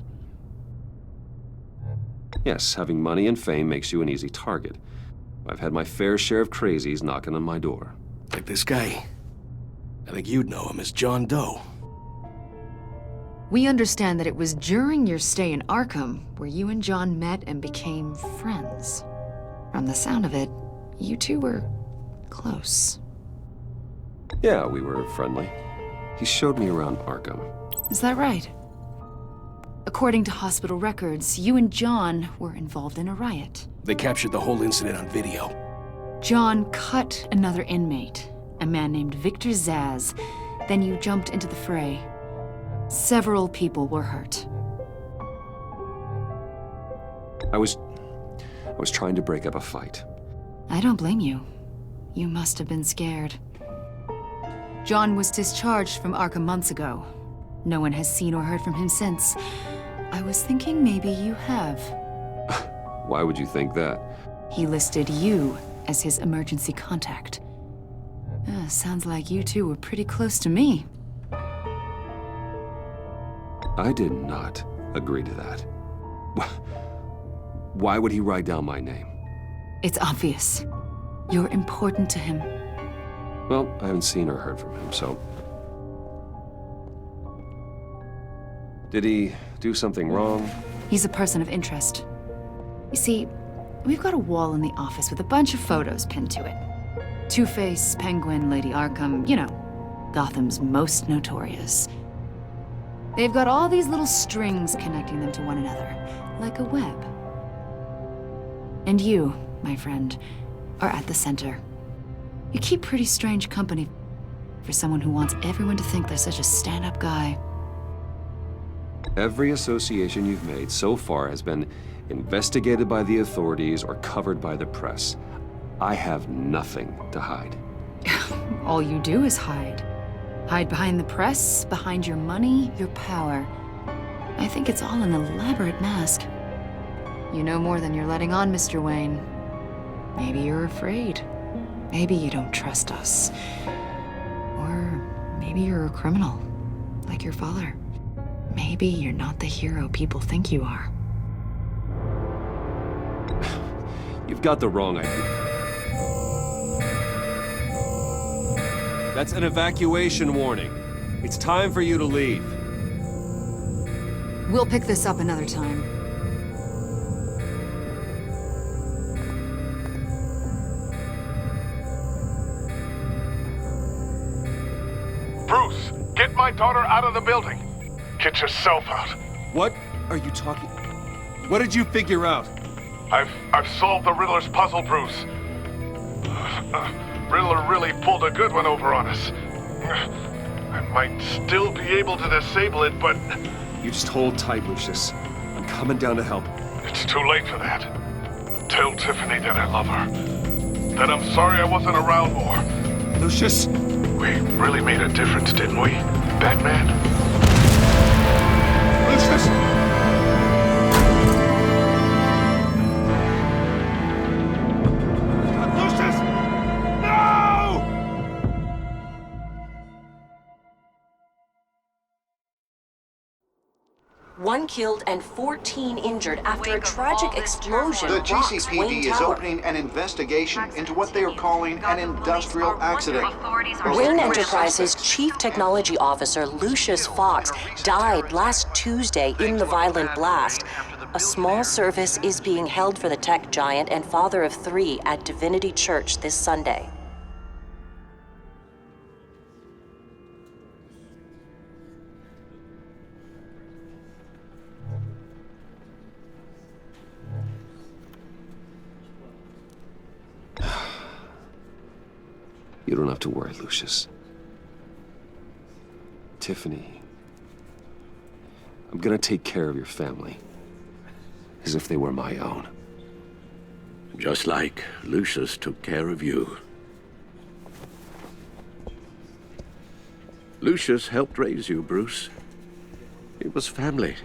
Yes, having money and fame makes you an easy target. I've had my fair share of crazies knocking on my door.
Like this guy. I think you'd know him as John Doe.
We understand that it was during your stay in Arkham where you and John met and became friends. From the sound of it, you two were close.
Yeah, we were friendly. He showed me around Arkham.
Is that right? According to hospital records, you and John were involved in a riot.
They captured the whole incident on video.
John cut another inmate, a man named Victor Zaz. Then you jumped into the fray. Several people were hurt.
I was trying to break up a fight.
I don't blame you. You must have been scared. John was discharged from Arkham months ago. No one has seen or heard from him since. I was thinking maybe you have.
Why would you think that?
He listed you as his emergency contact. Sounds like you two were pretty close to me.
I did not agree to that. Why would he write down my name?
It's obvious. You're important to him.
Well, I haven't seen or heard from him, so... Did he do something wrong?
He's a person of interest. You see, we've got a wall in the office with a bunch of photos pinned to it. Two-Face, Penguin, Lady Arkham, you know, Gotham's most notorious. They've got all these little strings connecting them to one another, like a web. And you, my friend, are at the center. You keep pretty strange company for someone who wants everyone to think they're such a stand-up guy.
Every association you've made so far has been investigated by the authorities or covered by the press. I have nothing to hide.
All you do is hide. Hide behind the press, behind your money, your power. I think it's all an elaborate mask. You know more than you're letting on, Mr. Wayne. Maybe you're afraid. Maybe you don't trust us. Or maybe you're a criminal, like your father. Maybe you're not the hero people think you are.
You've got the wrong idea. That's an evacuation warning. It's time for you to leave.
We'll pick this up another time.
Bruce, get my daughter out of the building. Get yourself out.
What are you talking? What did you figure out?
I've solved the Riddler's puzzle, Bruce. Riddler really pulled a good one over on us. I might still be able to disable it, but...
You just hold tight, Lucius. I'm coming down to help.
It's too late for that. Tell Tiffany that I love her. That I'm sorry I wasn't around more.
Lucius!
We really made a difference, didn't we, Batman?
Lucius!
One killed and 14 injured after a tragic explosion.
The
rocks
GCPD
Wayne
is
Tower.
opening an investigation into what they are calling an industrial accident.
Wayne Enterprises' Chief Technology Officer, Lucius Fox, died last Tuesday in the violent blast. A small service is being held for the tech giant and father of 3 at Divinity Church this Sunday.
You don't have to worry, Lucius. Tiffany, I'm gonna take care of your family. As if they were my own.
Just like Lucius took care of you. Lucius helped raise you, Bruce. It was family.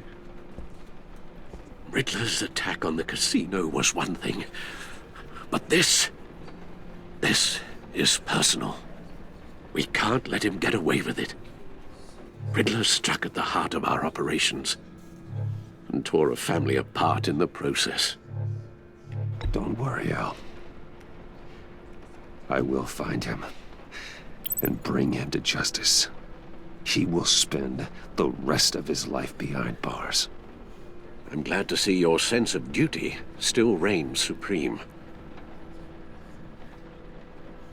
Riddler's attack on the casino was one thing. But this is personal. We can't let him get away with it. Riddler struck at the heart of our operations and tore a family apart in the process.
Don't worry, Al. I will find him and bring him to justice. He will spend the rest of his life behind bars.
I'm glad to see your sense of duty still reigns supreme.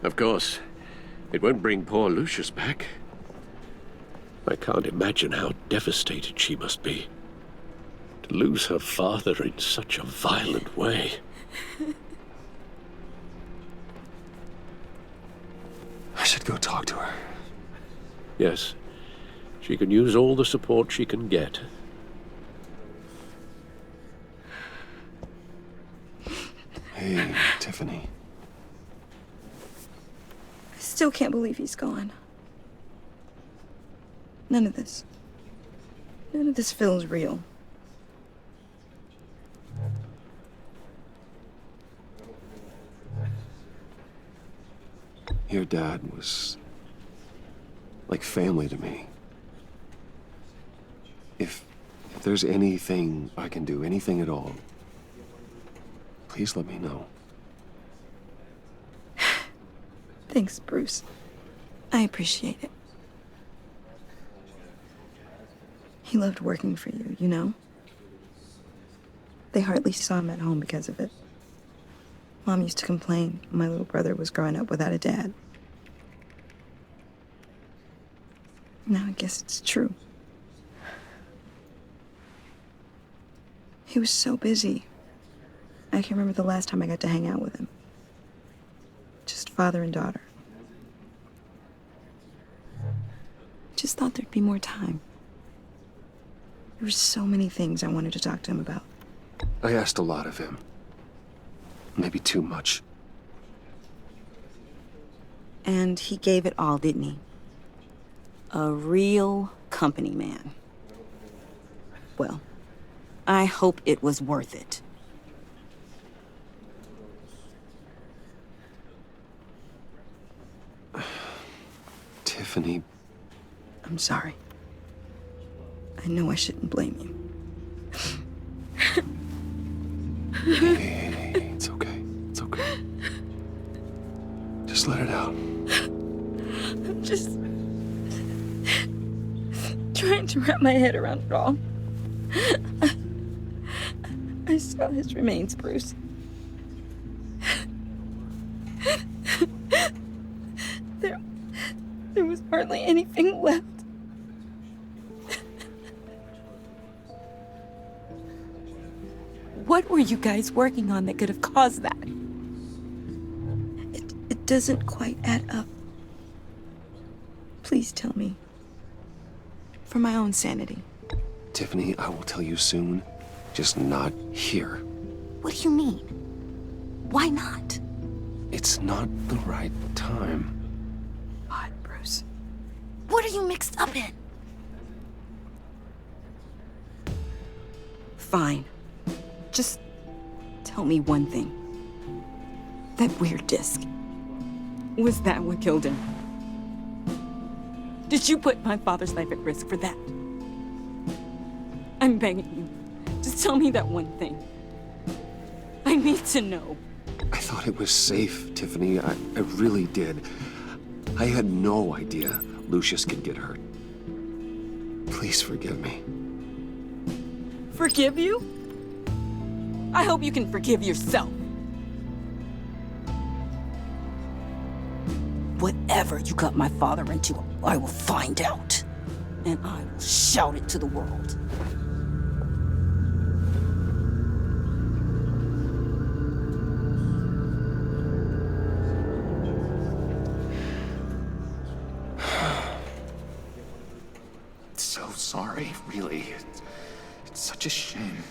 Of course, it won't bring poor Lucius back. I can't imagine how devastated she must be. To lose her father in such a violent way.
I should go talk to her.
Yes, she can use all the support she can get.
Hey, Tiffany.
I still can't believe he's gone. None of this feels real.
Your dad was like family to me. If there's anything I can do, anything at all, please let me know.
Thanks, Bruce. I appreciate it. He loved working for you, you know? They hardly saw him at home because of it. Mom used to complain my little brother was growing up without a dad. Now I guess it's true. He was so busy. I can't remember the last time I got to hang out with him. Just father and daughter. Just thought there'd be more time. There were so many things I wanted to talk to him about.
I asked a lot of him. Maybe too much.
And he gave it all, didn't he? A real company man. Well, I hope it was worth it.
Tiffany.
I'm sorry. I know I shouldn't blame you.
Hey, it's okay. It's okay. Just let it out.
I'm just trying to wrap my head around it all. I saw his remains, Bruce. There was hardly anything left. What were you guys working on that could have caused that? It doesn't quite add up. Please tell me. For my own sanity.
Tiffany, I will tell you soon. Just not here.
What do you mean? Why not?
It's not the right time.
God, Bruce. What are you mixed up in? Fine. Just tell me one thing. That weird disc. Was that what killed him? Did you put my father's life at risk for that? I'm begging you. Just tell me that one thing. I need to know.
I thought it was safe, Tiffany. I really did. I had no idea Lucius could get hurt. Please forgive me.
Forgive you? I hope you can forgive yourself. Whatever you got my father into, I will find out. And I will shout it to the world.
So sorry, really. It's such a shame.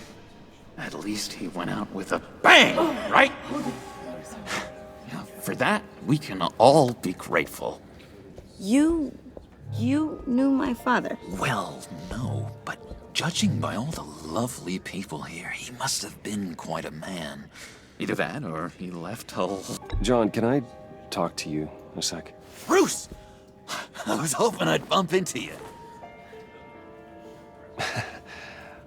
At least he went out with a bang, right? Yeah, for that, we can all be grateful.
You knew my father?
Well, no, but judging by all the lovely people here, he must have been quite a man. Either that, or he left Hull.
John, can I talk to you a sec?
Bruce! I was hoping I'd bump into you.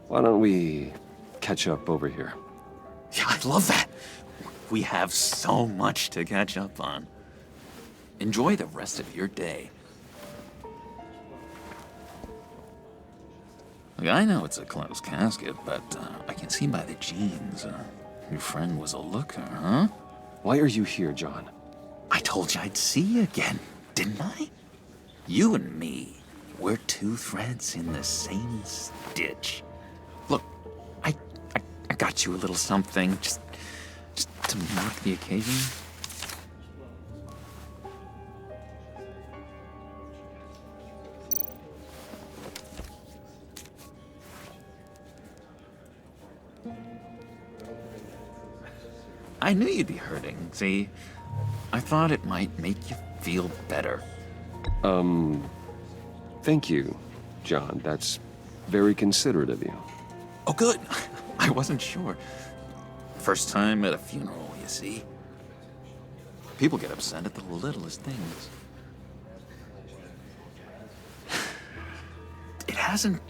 Why don't we catch up over here?
Yeah, I love that. We have so much to catch up on. Enjoy the rest of your day. Look, I know it's a closed casket, but I can see by the jeans. Your friend was a looker, huh?
Why are you here, John?
I told you I'd see you again, didn't I? You and me, we're two threads in the same stitch. Look, I got you a little something, just to mark the occasion. I knew you'd be hurting, see? I thought it might make you feel better.
Thank you, John. That's very considerate of you.
Oh, good. I wasn't sure. First time at a funeral, you see? People get upset at the littlest things. It hasn't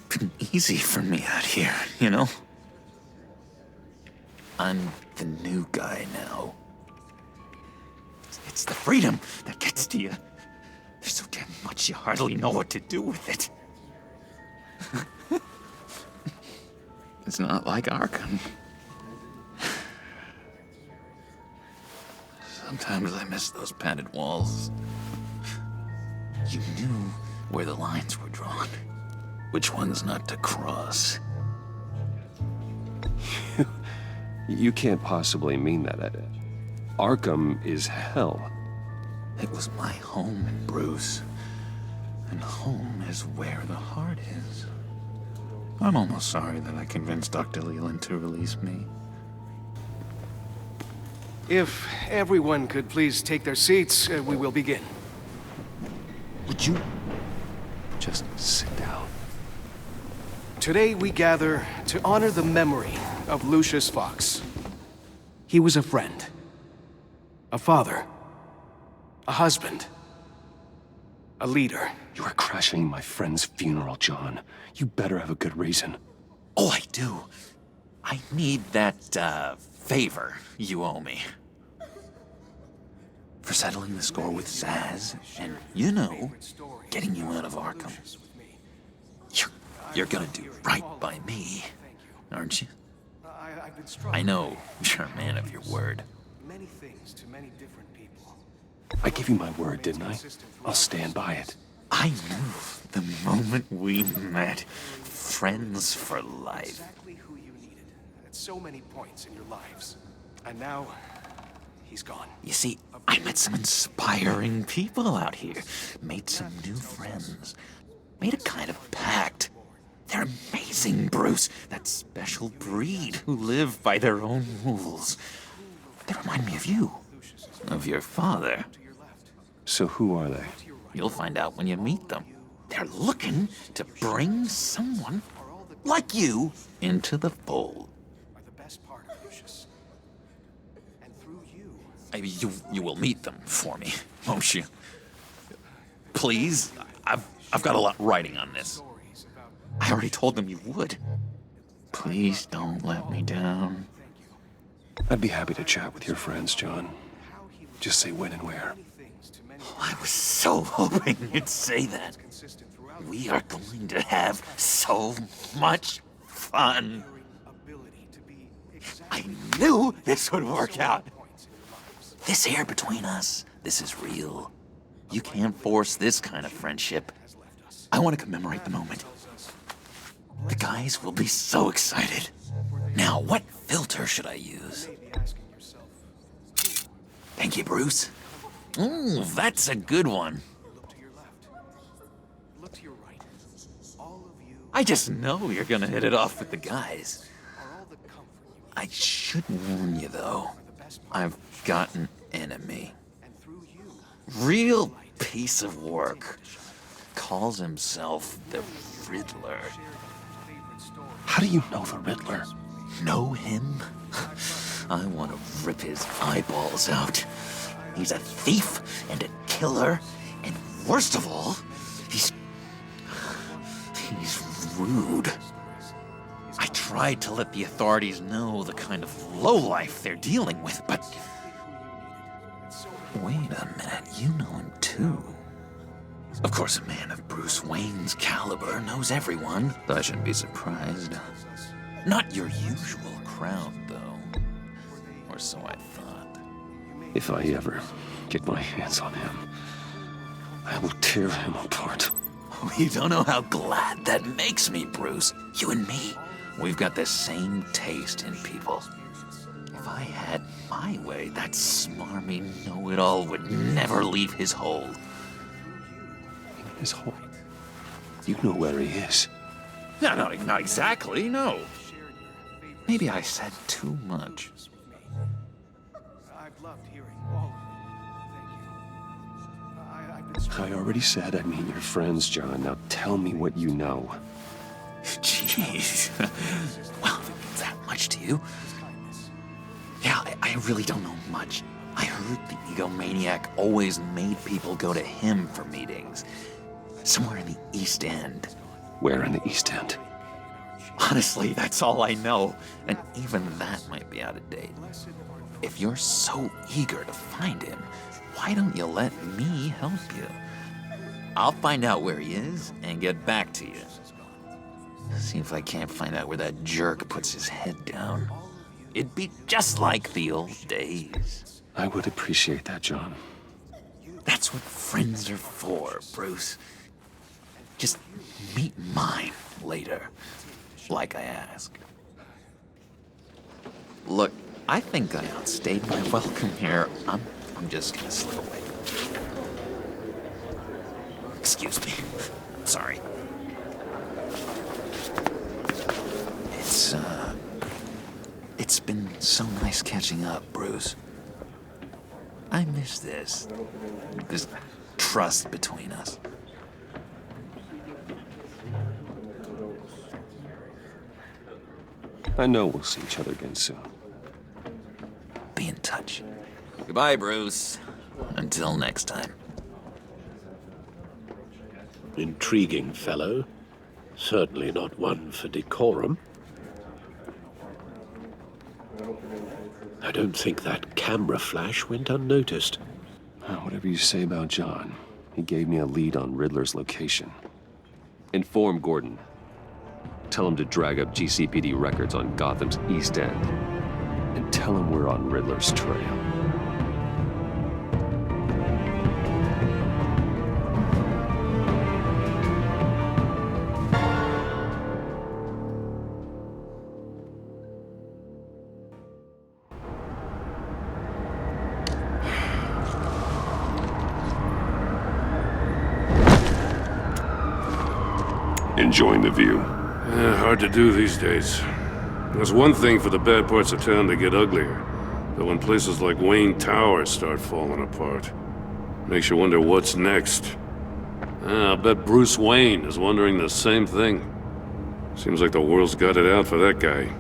been easy for me out here, you know? I'm the new guy now. It's the freedom that gets to you.
There's so damn much you hardly know what to do with it. It's not like Arkham. Sometimes I miss those padded walls. You knew where the lines were drawn. Which ones not to cross.
You can't possibly mean that. Arkham is hell.
It was my home, Bruce. And home is where the heart is. I'm almost sorry that I convinced Dr. Leland to release me.
If everyone could please take their seats, we will begin.
Would you
just sit down?
Today we gather to honor the memory of Lucius Fox. He was a friend, a father, a husband, a leader.
You are crashing my friend's funeral, John. You better have a good reason.
Oh, I do. I need that, favor you owe me. For settling the score with Zaz, and, you know, getting you out of Arkham. You're gonna do right by me, aren't you? I know you're a man of your word.
Many things to many different people.
I gave you my word, didn't I? I'll stand by it.
I knew the moment we met. Friends for life.
Exactly who you needed at so many points in your lives. And now, he's gone.
You see, I met some inspiring people out here. Made some new friends. Made a kind of pact. They're amazing, Bruce. That special breed who live by their own rules. They remind me of you. Of your father.
So who are they?
You'll find out when you meet them. They're looking to bring someone like you into the fold. You will meet them for me, won't you? Please? I've got a lot writing on this. I already told them you would. Please don't let me down.
I'd be happy to chat with your friends, John. Just say when and where.
Oh, I was so hoping you'd say that. We are going to have so much fun. I knew this would work out. This air between us, this is real. You can't force this kind of friendship. I want to commemorate the moment. The guys will be so excited. Now, what filter should I use? Thank you, Bruce. Ooh, that's a good one. I just know you're gonna hit it off with the guys. I should warn you, though. I've got an enemy. Real piece of work. Calls himself the Riddler.
How do you know the Riddler?
Know him? I want to rip his eyeballs out. He's a thief and a killer, and worst of all, he's rude. I tried to let the authorities know the kind of lowlife they're dealing with, but... Wait a minute, you know him too. Of course, a man of Bruce Wayne's caliber knows everyone, but I shouldn't be surprised. Not your usual crowd, though. Or so I thought.
If I ever get my hands on him, I will tear him apart.
You don't know how glad that makes me, Bruce. You and me, we've got the same taste in people. If I had my way, that smarmy know-it-all would never leave his hole.
His hole? You know where he is.
No, not exactly, no. Maybe I said too much.
I already said I'd meet your friends, John. Now tell me what you know.
Jeez. Well, if it's that much to you. Yeah, I really don't know much. I heard the egomaniac always made people go to him for meetings. Somewhere in the East End.
Where in the East End?
Honestly, that's all I know. And even that might be out of date. If you're so eager to find him, why don't you let me help you? I'll find out where he is and get back to you. See if I can't find out where that jerk puts his head down. It'd be just like the old days.
I would appreciate that, John.
That's what friends are for, Bruce. Just meet mine later, like I asked. Look, I think I outstayed my welcome here. I'm just gonna slip away. Excuse me. Sorry. It's been so nice catching up, Bruce. I miss this trust between us.
I know we'll see each other again soon.
Be in touch. Goodbye, Bruce. Until next time.
Intriguing fellow. Certainly not one for decorum. I don't think that camera flash went unnoticed.
Whatever you say about John, he gave me a lead on Riddler's location. Inform Gordon. Tell him to drag up GCPD records on Gotham's East End. And tell him we're on Riddler's trail.
Enjoying the view?
Yeah, hard to do these days. There's one thing for the bad parts of town to get uglier, but when places like Wayne Tower start falling apart, makes you wonder what's next. I'll bet Bruce Wayne is wondering the same thing. Seems like the world's got it out for that guy.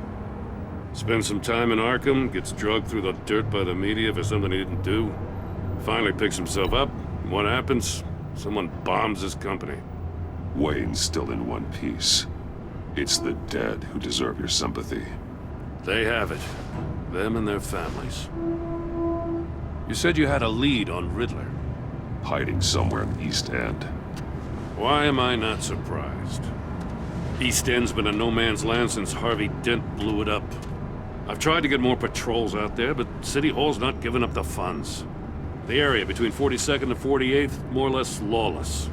Spends some time in Arkham, gets drugged through the dirt by the media for something he didn't do. Finally picks himself up, and what happens? Someone bombs his company.
Wayne's still in one piece. It's the dead who deserve your sympathy.
They have it. Them and their families. You said you had a lead on Riddler.
Hiding somewhere in the East End.
Why am I not surprised? East End's been a no-man's land since Harvey Dent blew it up. I've tried to get more patrols out there, but City Hall's not giving up the funds. The area between 42nd and 48th, more or less lawless.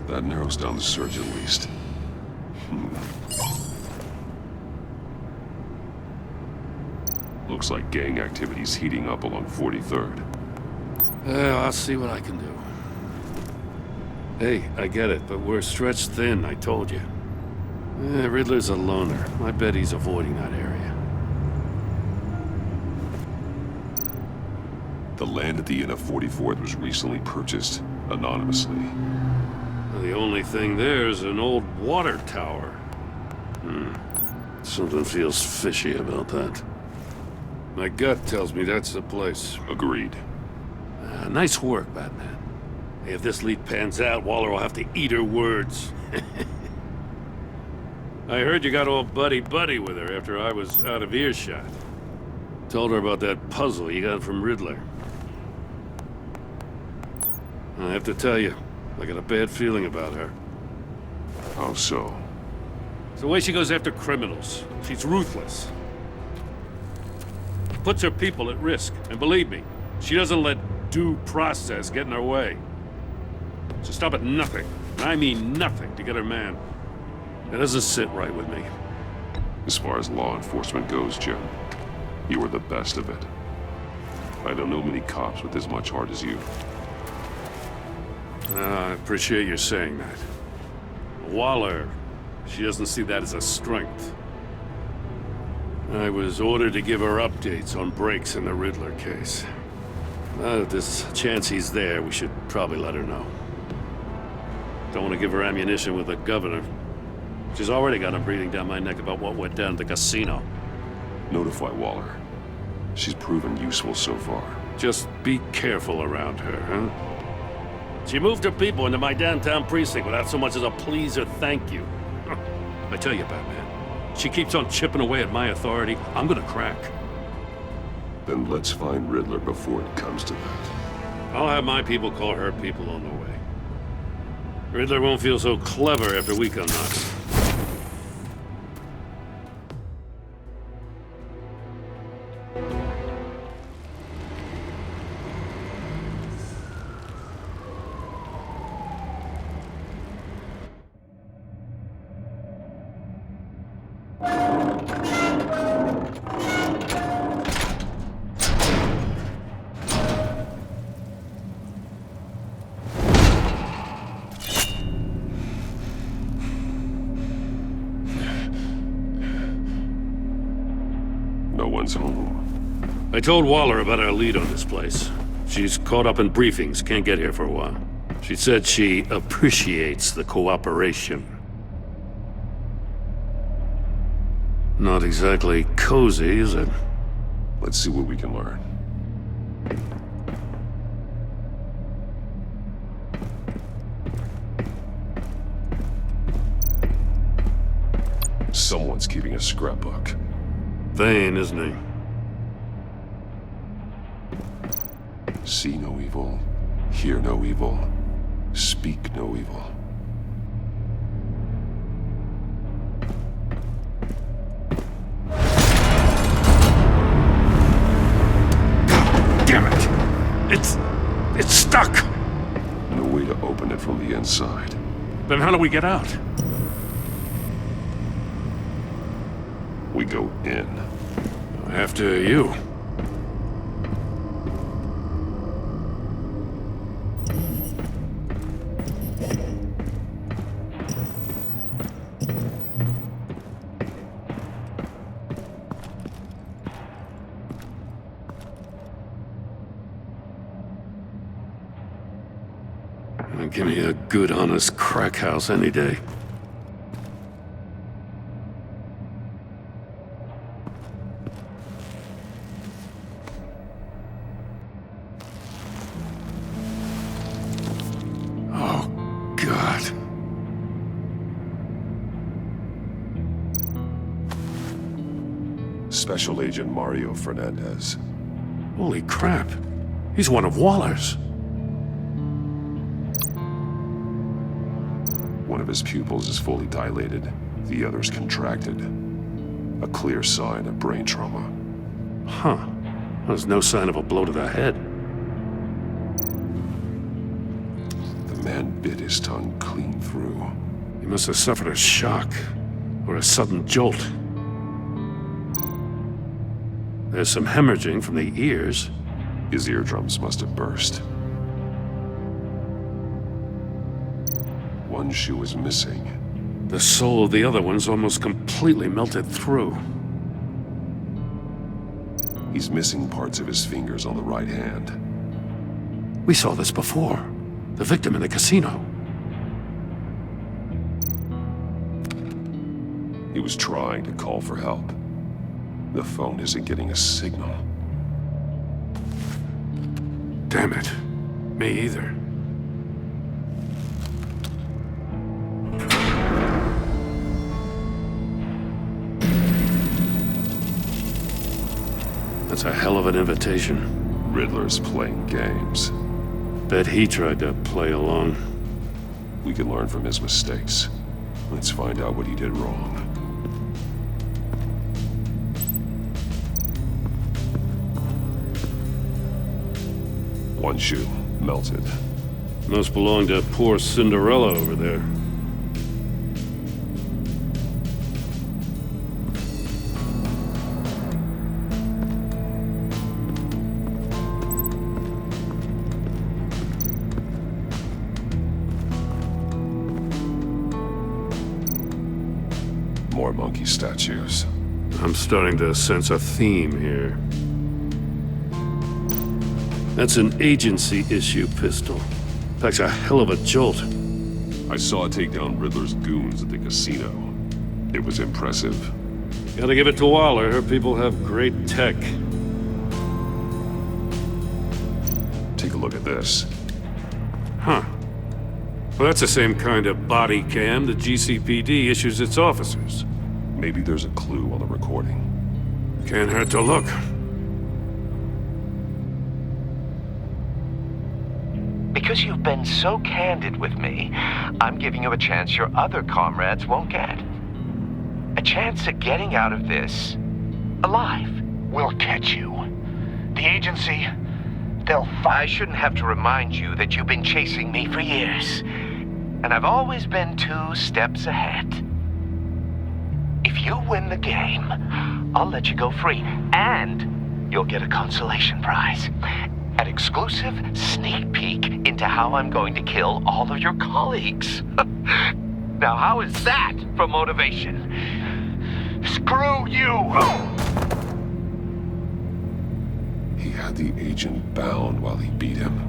That narrows down the search at least. Looks like gang activity's heating up along 43rd.
I'll see what I can do. Hey, I get it, but we're stretched thin, I told you. Riddler's a loner. I bet he's avoiding that area.
The land at the end of 44th was recently purchased anonymously.
The only thing there is an old water tower. Something feels fishy about that. My gut tells me that's the place.
Agreed.
Nice work, Batman. Hey, if this lead pans out, Waller will have to eat her words. I heard you got all buddy-buddy with her after I was out of earshot. Told her about that puzzle you got from Riddler. I have to tell you, I got a bad feeling about her.
How so?
It's the way she goes after criminals. She's ruthless. Puts her people at risk. And believe me, she doesn't let due process get in her way. She'll stop at nothing, and I mean nothing, to get her man. It doesn't sit right with me.
As far as law enforcement goes, Jim, you were the best of it. I don't know many cops with as much heart as you.
I appreciate you saying that. Waller, she doesn't see that as a strength. I was ordered to give her updates on breaks in the Riddler case. If there's a chance he's there, we should probably let her know. Don't want to give her ammunition with the governor. She's already got him breathing down my neck about what went down at the casino.
Notify Waller. She's proven useful so far.
Just be careful around her, huh? She moved her people into my downtown precinct without so much as a please or thank you. I tell you, Batman, she keeps on chipping away at my authority. I'm gonna crack.
Then let's find Riddler before it comes to that.
I'll have my people call her people on the way. Riddler won't feel so clever after we come knocking.
No one's home.
I told Waller about our lead on this place. She's caught up in briefings, can't get here for a while. She said she appreciates the cooperation. Not exactly cozy, is it?
Let's see what we can learn. Someone's keeping a scrapbook.
Vain, isn't he?
See no evil, hear no evil, speak no evil.
Damn it! It's stuck!
No way to open it from the inside.
Then how do we get out?
We go in.
After you. Give me a good, honest crack house any day. Oh, God.
Special Agent Mario Fernandez.
Holy crap. He's one of Waller's.
One of his pupils is fully dilated, the other's contracted. A clear sign of brain trauma.
Huh. There's no sign of a blow to the head.
The man bit his tongue clean through.
He must have suffered a shock, or a sudden jolt. There's some hemorrhaging from the ears.
His eardrums must have burst. One shoe is missing.
The sole of the other one's almost completely melted through.
He's missing parts of his fingers on the right hand.
We saw this before. The victim in the casino.
He was trying to call for help. The phone isn't getting a signal.
Damn it. Me either. That's a hell of an invitation.
Riddler's playing games.
Bet he tried to play along.
We can learn from his mistakes. Let's find out what he did wrong. One shoe, melted.
Must belong to poor Cinderella over there.
More monkey statues.
I'm starting to sense a theme here. That's an agency-issue pistol. Packs a hell of a jolt.
I saw it take down Riddler's goons at the casino. It was impressive.
Gotta give it to Waller. Her people have great tech.
Take a look at this.
Huh. Well, that's the same kind of body cam the GCPD issues its officers.
Maybe there's a clue on the recording.
Can't hurt to look.
Because you've been so candid with me, I'm giving you a chance your other comrades won't get. A chance at getting out of this alive.
We'll catch you. The agency, they'll find...
I shouldn't have to remind you that you've been chasing me for years. And I've always been 2 steps ahead. If you win the game, I'll let you go free. And you'll get a consolation prize. An exclusive sneak peek into how I'm going to kill all of your colleagues. Now, how is that for motivation?
Screw you!
He had the agent bound while he beat him.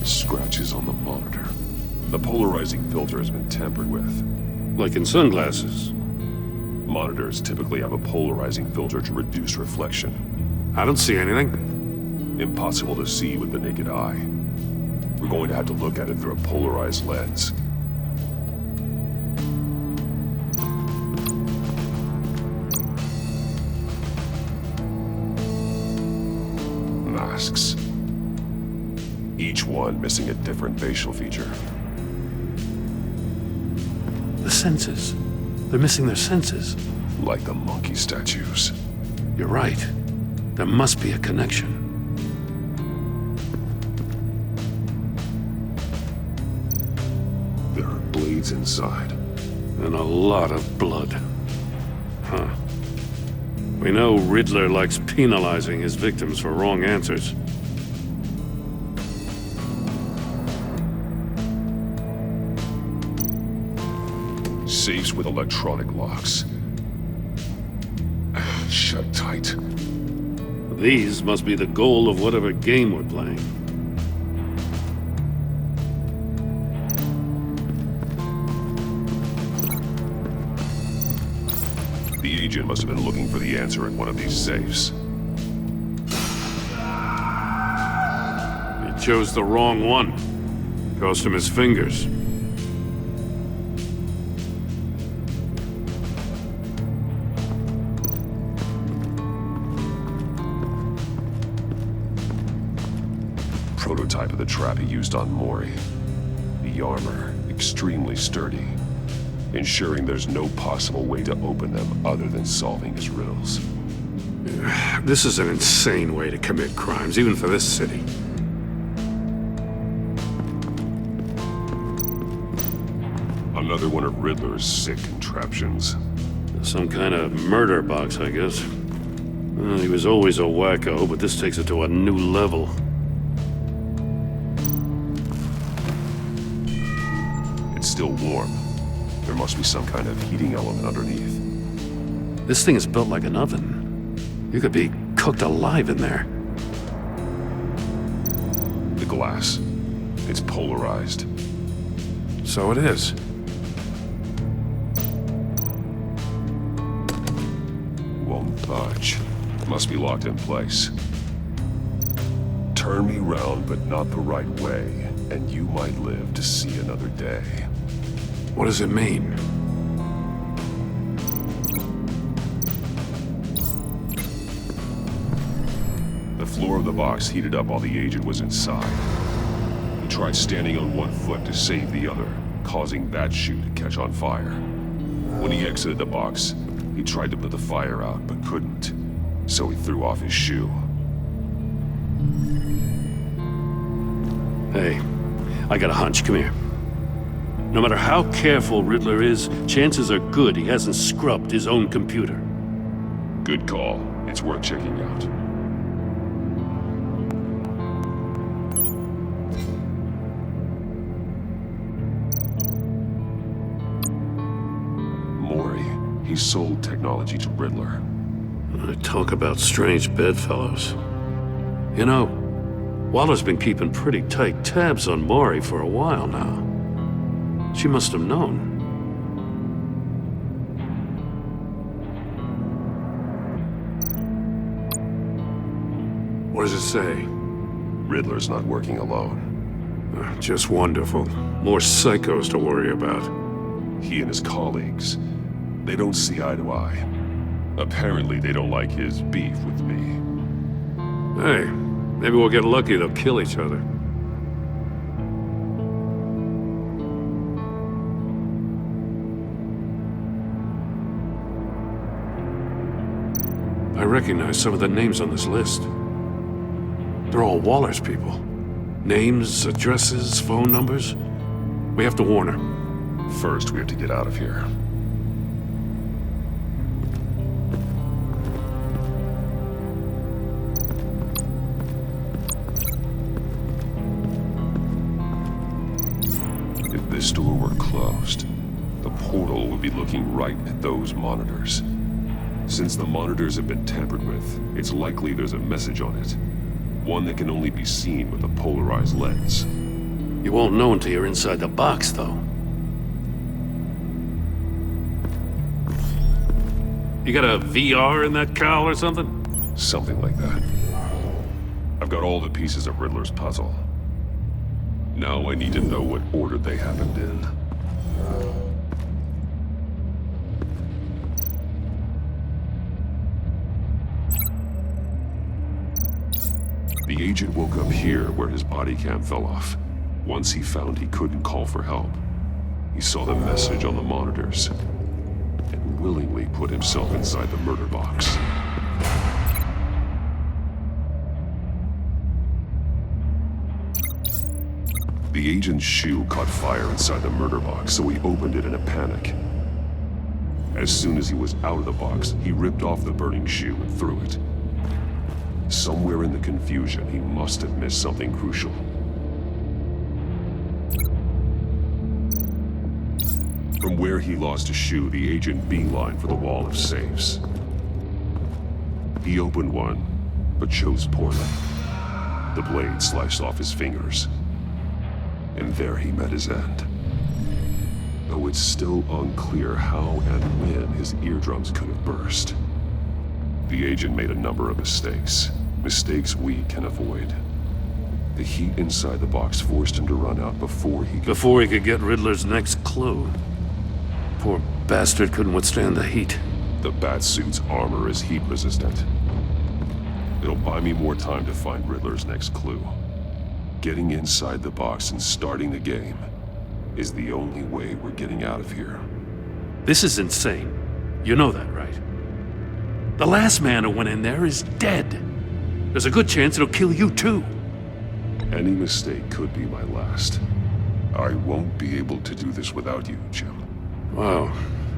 Scratches on the monitor. The polarizing filter has been tampered with.
Like in sunglasses.
Monitors typically have a polarizing filter to reduce reflection.
I don't see anything.
Impossible to see with the naked eye. We're going to have to look at it through a polarized lens. Masks. Each one missing a different facial feature.
The senses. They're missing their senses.
Like the monkey statues.
You're right. There must be a connection.
There are blades inside.
And a lot of blood. Huh. We know Riddler likes penalizing his victims for wrong answers.
Safes with electronic locks. Shut tight.
These must be the goal of whatever game we're playing.
The agent must have been looking for the answer in one of these safes.
He chose the wrong one. Cost him his fingers.
Prototype of the trap he used on Mori. The armor, extremely sturdy, ensuring there's no possible way to open them other than solving his riddles.
This is an insane way to commit crimes, even for this city.
Another one of Riddler's sick contraptions.
Some kind of murder box, I guess. Well, he was always a wacko, but this takes it to a new level.
It's still warm. There must be some kind of heating element underneath.
This thing is built like an oven. You could be cooked alive in there.
The glass. It's polarized.
So it is.
Won't budge. Must be locked in place. Turn me round, but not the right way, and you might live to see another day.
What does it mean?
The floor of the box heated up while the agent was inside. He tried standing on one foot to save the other, causing that shoe to catch on fire. When he exited the box, he tried to put the fire out, but couldn't, so he threw off his shoe.
Hey, I got a hunch. Come here. No matter how careful Riddler is, chances are good he hasn't scrubbed his own computer.
Good call. It's worth checking out. Mori, he sold technology to Riddler.
Talk about strange bedfellows. You know, Waller's been keeping pretty tight tabs on Mori for a while now. She must have known. What does it say?
Riddler's not working alone.
Just wonderful. More psychos to worry about.
He and his colleagues, they don't see eye to eye. Apparently, they don't like his beef with me.
Hey, maybe we'll get lucky, they'll kill each other. I recognize some of the names on this list. They're all Waller's people. Names, addresses, phone numbers. We have to warn her.
First, we have to get out of here. If this door were closed, the portal would be looking right at those monitors. Since the monitors have been tampered with, it's likely there's a message on it. One that can only be seen with a polarized lens.
You won't know until you're inside the box, though. You got a VR in that cowl or something?
Something like that. I've got all the pieces of Riddler's puzzle. Now I need to know what order they happened in. The agent woke up here where his body cam fell off. Once he found he couldn't call for help, he saw the message on the monitors and willingly put himself inside the murder box. The agent's shoe caught fire inside the murder box, so he opened it in a panic. As soon as he was out of the box, he ripped off the burning shoe and threw it. Somewhere in the confusion, he must have missed something crucial. From where he lost a shoe, the agent beelined for the wall of safes. He opened one, but chose poorly. The blade sliced off his fingers. And there he met his end. Though it's still unclear how and when his eardrums could have burst. The agent made a number of mistakes. Mistakes we can avoid. The heat inside the box forced him to run out before he
could get Riddler's next clue. Poor bastard couldn't withstand the heat.
The Batsuit's armor is heat resistant. It'll buy me more time to find Riddler's next clue. Getting inside the box and starting the game is the only way we're getting out of here.
This is insane. You know that, right? The last man who went in there is dead. There's a good chance it'll kill you too.
Any mistake could be my last. I won't be able to do this without you, Jim.
Wow,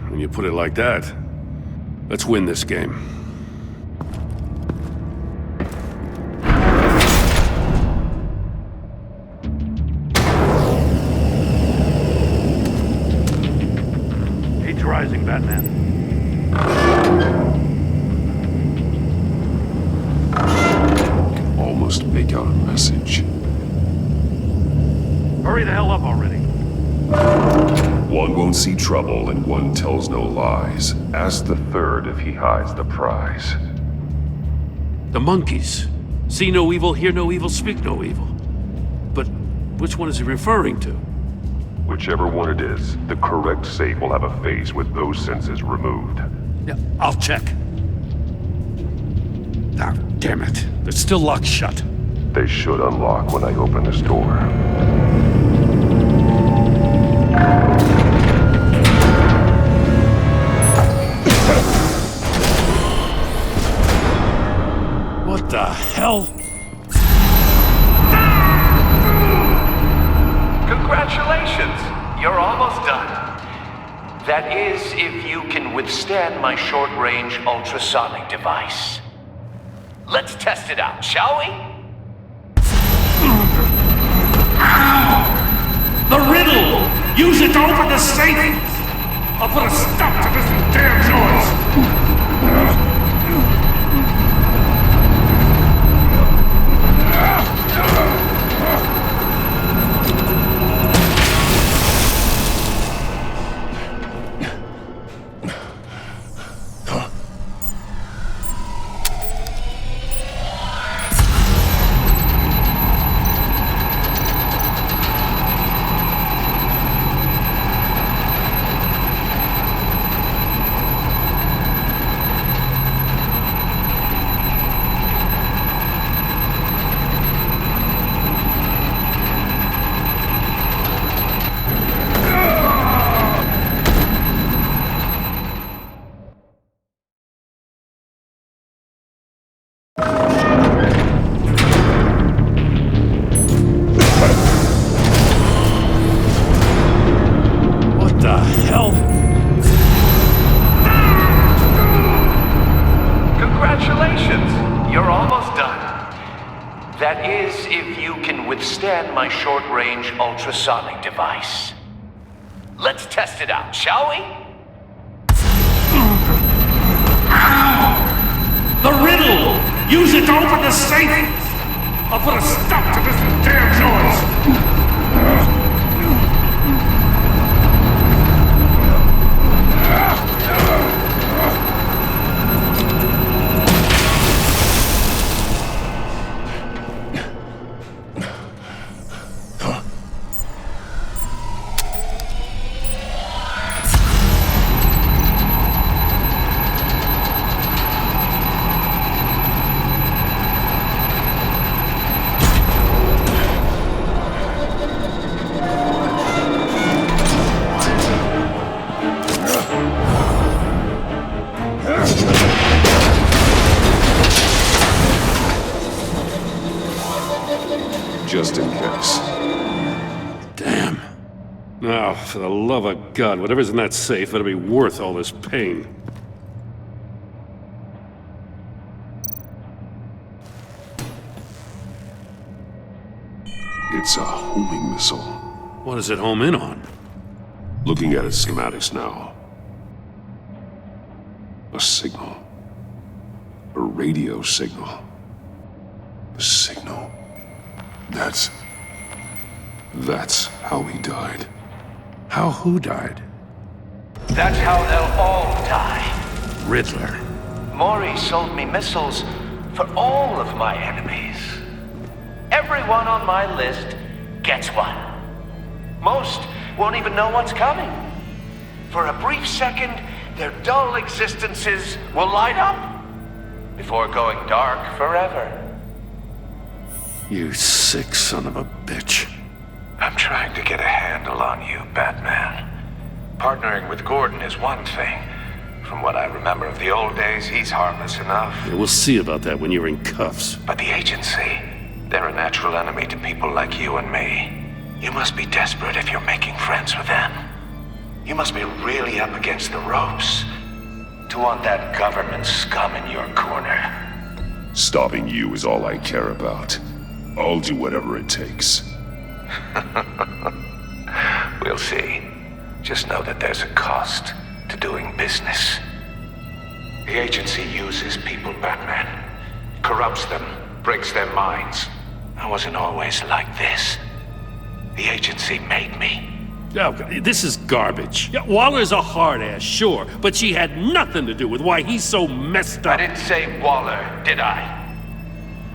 when you put it like that, let's win this game. Heat's rising, Batman.
Almost make out a message.
Hurry the hell up already.
One won't see trouble and one tells no lies. Ask the third if he hides the prize.
The monkeys. See no evil, hear no evil, speak no evil. But which one is he referring to?
Whichever one it is, the correct safe will have a face with those senses removed.
Yeah, I'll check. Ah, damn it. They're still locked shut.
They should unlock when I open this door.
What the hell?
Congratulations! You're almost done. That is, if you can withstand my short-range ultrasonic device. Let's test it out, shall we?
The riddle! Use it to open the safe! I'll put a stop to this damn noise! What the hell?
Congratulations! You're almost done. That is, if you can withstand my short-range ultrasonic device. Let's test it out, shall we?
The riddle! Use it to open the safe! I'll put a stop to this damn noise!
Just in case.
Damn. Now, for the love of God, whatever's in that safe better be worth all this pain.
It's a homing missile.
What does it home in on?
Looking at its schematics now. A signal. A radio signal. A signal. That's how he died.
How who died?
That's how they'll all die.
Riddler.
Maury sold me missiles for all of my enemies. Everyone on my list gets one. Most won't even know what's coming. For a brief second, their dull existences will light up before going dark forever.
You sick son of a bitch.
I'm trying to get a handle on you, Batman. Partnering with Gordon is one thing. From what I remember of the old days, he's harmless enough.
Yeah, we'll see about that when you're in cuffs.
But the agency, they're a natural enemy to people like you and me. You must be desperate if you're making friends with them. You must be really up against the ropes to want that government scum in your corner.
Stopping you is all I care about. I'll do whatever it takes.
We'll see. Just know that there's a cost to doing business. The agency uses people, Batman. Corrupts them, breaks their minds. I wasn't always like this. The agency made me.
Oh, this is garbage. Yeah, Waller's a hard ass, sure, but she had nothing to do with why he's so messed up.
I didn't say Waller, did I?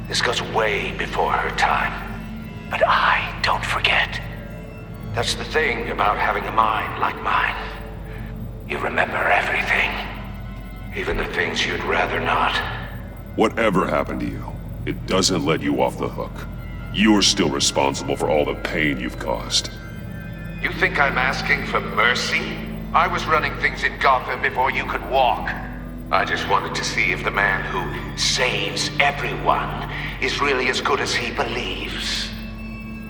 This goes way before her time. But I don't forget. That's the thing about having a mind like mine. You remember everything. Even the things you'd rather not.
Whatever happened to you, it doesn't let you off the hook. You're still responsible for all the pain you've caused.
You think I'm asking for mercy? I was running things in Gotham before you could walk. I just wanted to see if the man who saves everyone is really as good as he believes.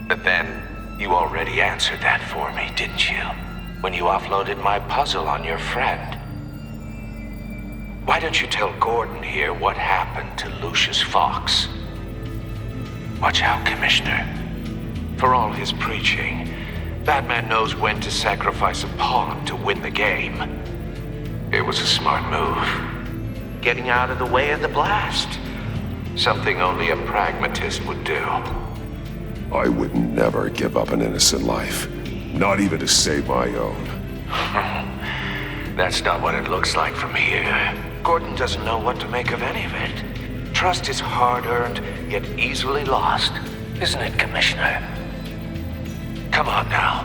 But then, you already answered that for me, didn't you? When you offloaded my puzzle on your friend. Why don't you tell Gordon here what happened to Lucius Fox? Watch out, Commissioner. For all his preaching, Batman knows when to sacrifice a pawn to win the game. It was a smart move. Getting out of the way of the blast. Something only a pragmatist would do.
I would never give up an innocent life. Not even to save my own.
That's not what it looks like from here. Gordon doesn't know what to make of any of it. Trust is hard-earned, yet easily lost. Isn't it, Commissioner? Come on now.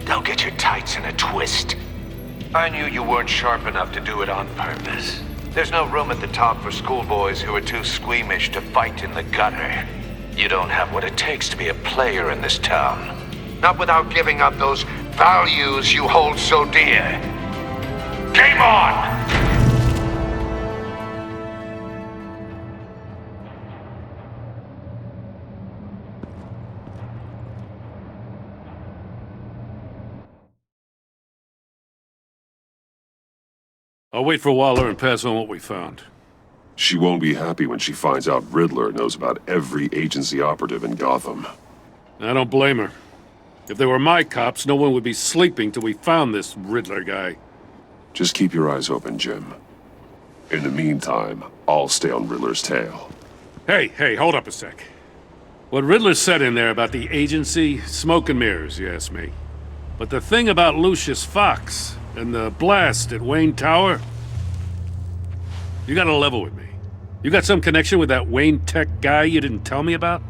Don't get your tights in a twist. I knew you weren't sharp enough to do it on purpose. There's no room at the top for schoolboys who are too squeamish to fight in the gutter. You don't have what it takes to be a player in this town. Not without giving up those values you hold so dear. Game on!
I'll wait for Waller and pass on what we found.
She won't be happy when she finds out Riddler knows about every agency operative in Gotham.
I don't blame her. If they were my cops, no one would be sleeping till we found this Riddler guy.
Just keep your eyes open, Jim. In the meantime, I'll stay on Riddler's tail.
Hey, hold up a sec. What Riddler said in there about the agency, smoke and mirrors, you ask me. But the thing about Lucius Fox and the blast at Wayne Tower, you gotta level with me. You got some connection with that Wayne Tech guy you didn't tell me about?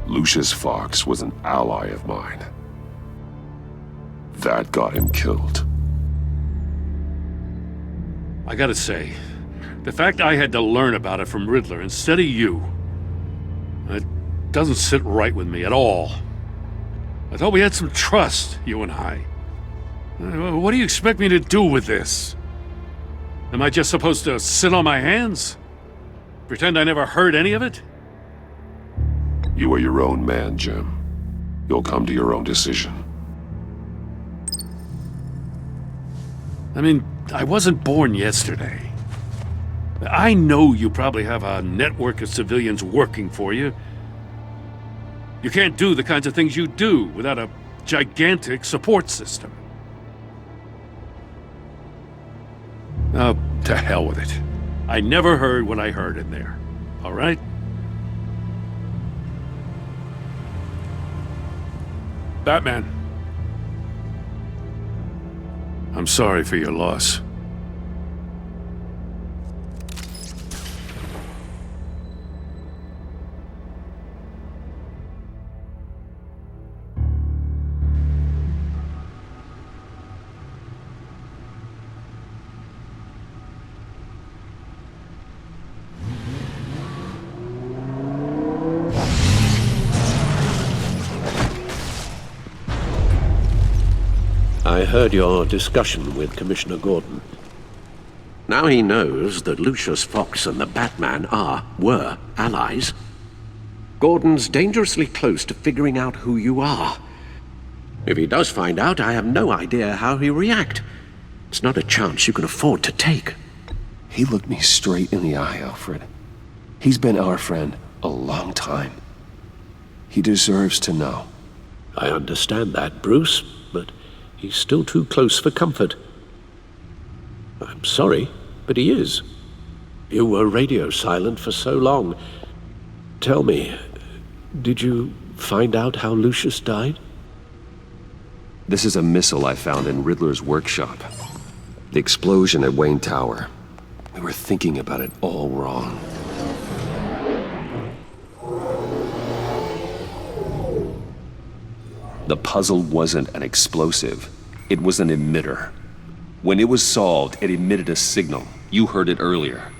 Lucius Fox was an ally of mine. That got him killed.
I gotta say, the fact I had to learn about it from Riddler instead of you, it doesn't sit right with me at all. I thought we had some trust, you and I. What do you expect me to do with this? Am I just supposed to sit on my hands? Pretend I never heard any of it?
You are your own man, Jim. You'll come to your own decision.
I mean, I wasn't born yesterday. I know you probably have a network of civilians working for you. You can't do the kinds of things you do without a gigantic support system. Oh, to hell with it. I never heard what I heard in there, all right? Batman. I'm sorry for your loss.
I heard your discussion with Commissioner Gordon. Now he knows that Lucius Fox and the Batman were allies. Gordon's dangerously close to figuring out who you are. If he does find out, I have no idea how he'll react. It's not a chance you can afford to take.
He looked me straight in the eye, Alfred. He's been our friend a long time. He deserves to know.
I understand that, Bruce, but he's still too close for comfort. I'm sorry, but he is. You were radio silent for so long. Tell me, did you find out how Lucius died?
This is a missile I found in Riddler's workshop. The explosion at Wayne Tower. We were thinking about it all wrong. The puzzle wasn't an explosive. It was an emitter. When it was solved, it emitted a signal. You heard it earlier.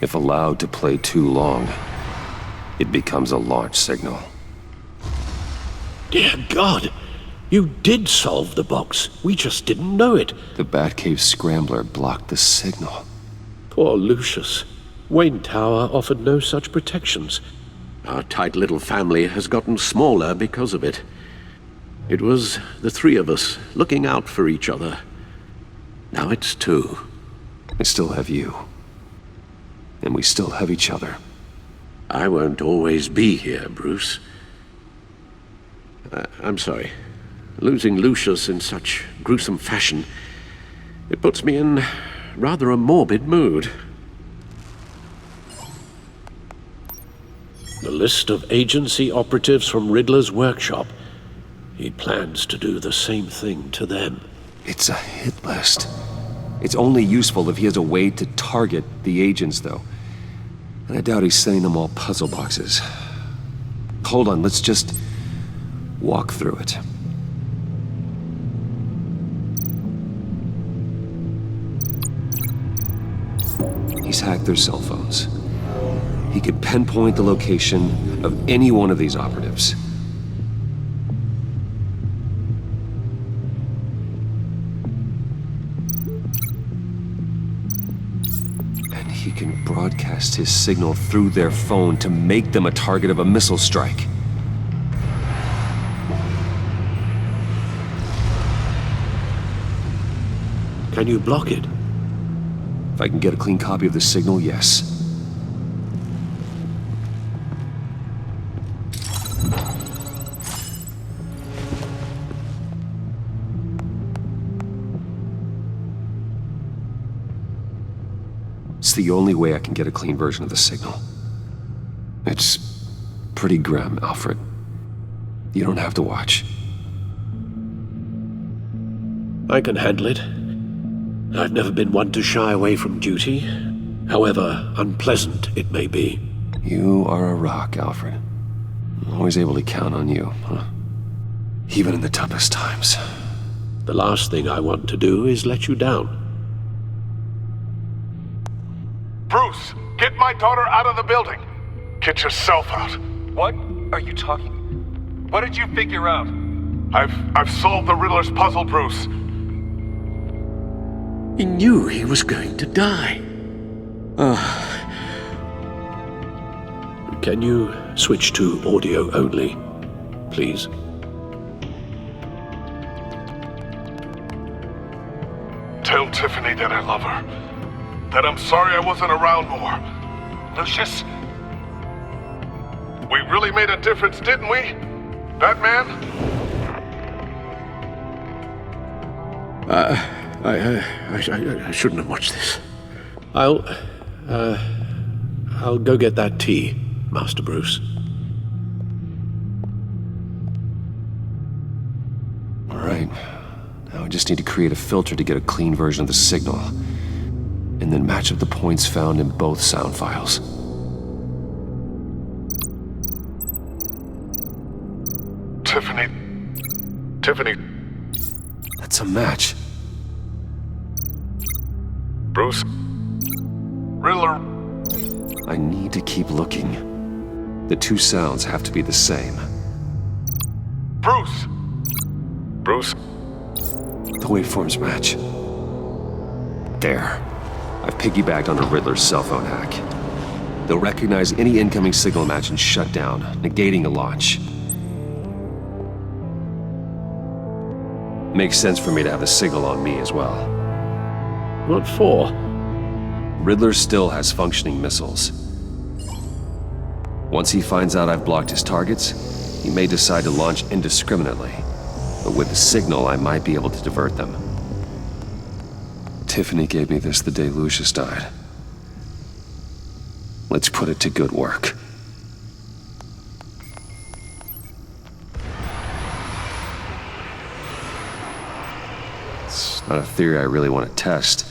If allowed to play too long, it becomes a launch signal.
Dear God! You did solve the box. We just didn't know it.
The Batcave scrambler blocked the signal.
Poor Lucius. Wayne Tower offered no such protections. Our tight little family has gotten smaller because of it. It was the three of us looking out for each other. Now it's two.
I still have you. And we still have each other.
I won't always be here, Bruce. I'm sorry. Losing Lucius in such gruesome fashion, it puts me in rather a morbid mood. The list of agency operatives from Riddler's workshop. He plans to do the same thing to them.
It's a hit list. It's only useful if he has a way to target the agents, though. And I doubt he's sending them all puzzle boxes. Hold on, let's just walk through it. He's hacked their cell phones. He could pinpoint the location of any one of these operatives. And he can broadcast his signal through their phone to make them a target of a missile strike.
Can you block it?
If I can get a clean copy of the signal, yes. It's the only way I can get a clean version of the signal. It's pretty grim, Alfred. You don't have to watch.
I can handle it. I've never been one to shy away from duty, however unpleasant it may be.
You are a rock, Alfred. I'm always able to count on you, huh? Even in the toughest times.
The last thing I want to do is let you down.
Bruce, get my daughter out of the building. Get yourself out.
What are you talking? What did you figure out?
I've solved the Riddler's puzzle, Bruce.
He knew he was going to die. Can you switch to audio only, please?
Tell Tiffany that I love her. That I'm sorry I wasn't around more. Lucius? We really made a difference, didn't we? Batman?
I shouldn't have watched this. I'll go get that tea, Master Bruce.
All right. Now I just need to create a filter to get a clean version of the signal, and then match up the points found in both sound files.
Tiffany.
That's a match.
Bruce. Riddler.
I need to keep looking. The two sounds have to be the same.
Bruce.
The waveforms match. There. I've piggybacked onto Riddler's cell phone hack. They'll recognize any incoming signal match and shut down, negating a launch. Makes sense for me to have the signal on me as well.
What for?
Riddler still has functioning missiles. Once he finds out I've blocked his targets, he may decide to launch indiscriminately. But with the signal, I might be able to divert them. Tiffany gave me this the day Lucius died. Let's put it to good work. It's not a theory I really want to test.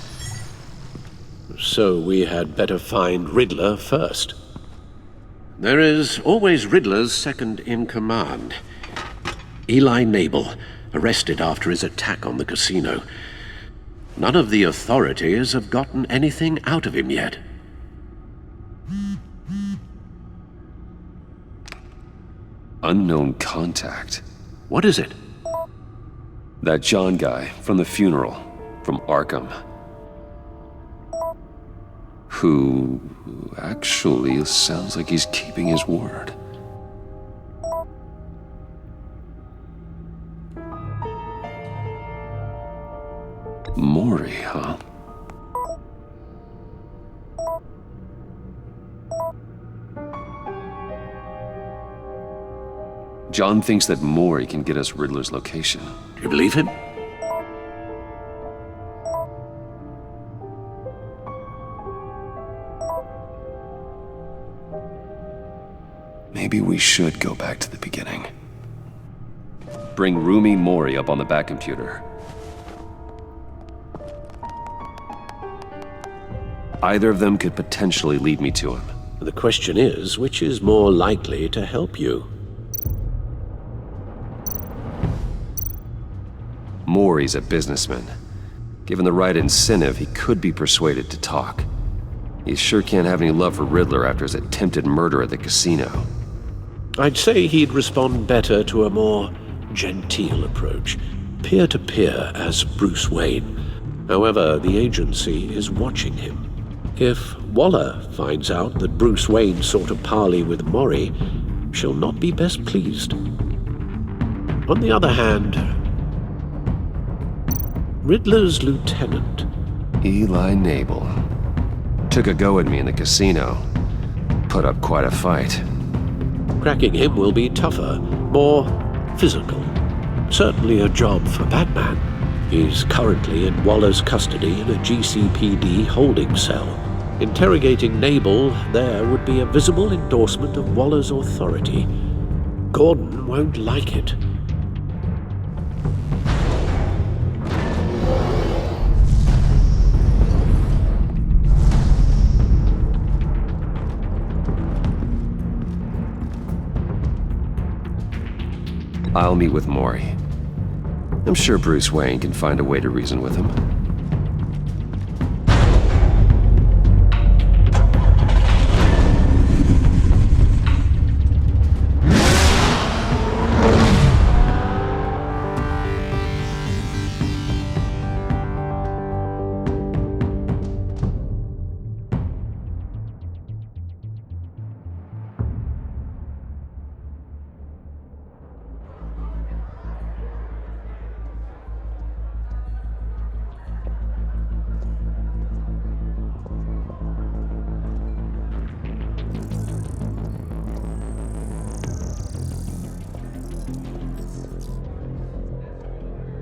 So we had better find Riddler first. There is always Riddler's second in command. Eli Nabel, arrested after his attack on the casino. None of the authorities have gotten anything out of him yet.
Unknown contact.
What is it?
That John guy from the funeral, from Arkham. Who actually sounds like he's keeping his word. Maury, huh? John thinks that Maury can get us Riddler's location.
Do you believe him?
Maybe we should go back to the beginning. Bring Roomy Maury up on the back computer. Either of them could potentially lead me to him.
The question is, which is more likely to help you?
Maury's a businessman. Given the right incentive, he could be persuaded to talk. He sure can't have any love for Riddler after his attempted murder at the casino.
I'd say he'd respond better to a more genteel approach, peer-to-peer as Bruce Wayne. However, the agency is watching him. If Waller finds out that Bruce Wayne sought a parley with Maury, she'll not be best pleased. On the other hand, Riddler's lieutenant.
Eli Nabel. Took a go at me in the casino. Put up quite a fight.
Cracking him will be tougher, more physical. Certainly a job for Batman. He's currently in Waller's custody in a GCPD holding cell. Interrogating Nabel there would be a visible endorsement of Waller's authority. Gordon won't like it.
I'll meet with Maury. I'm sure Bruce Wayne can find a way to reason with him.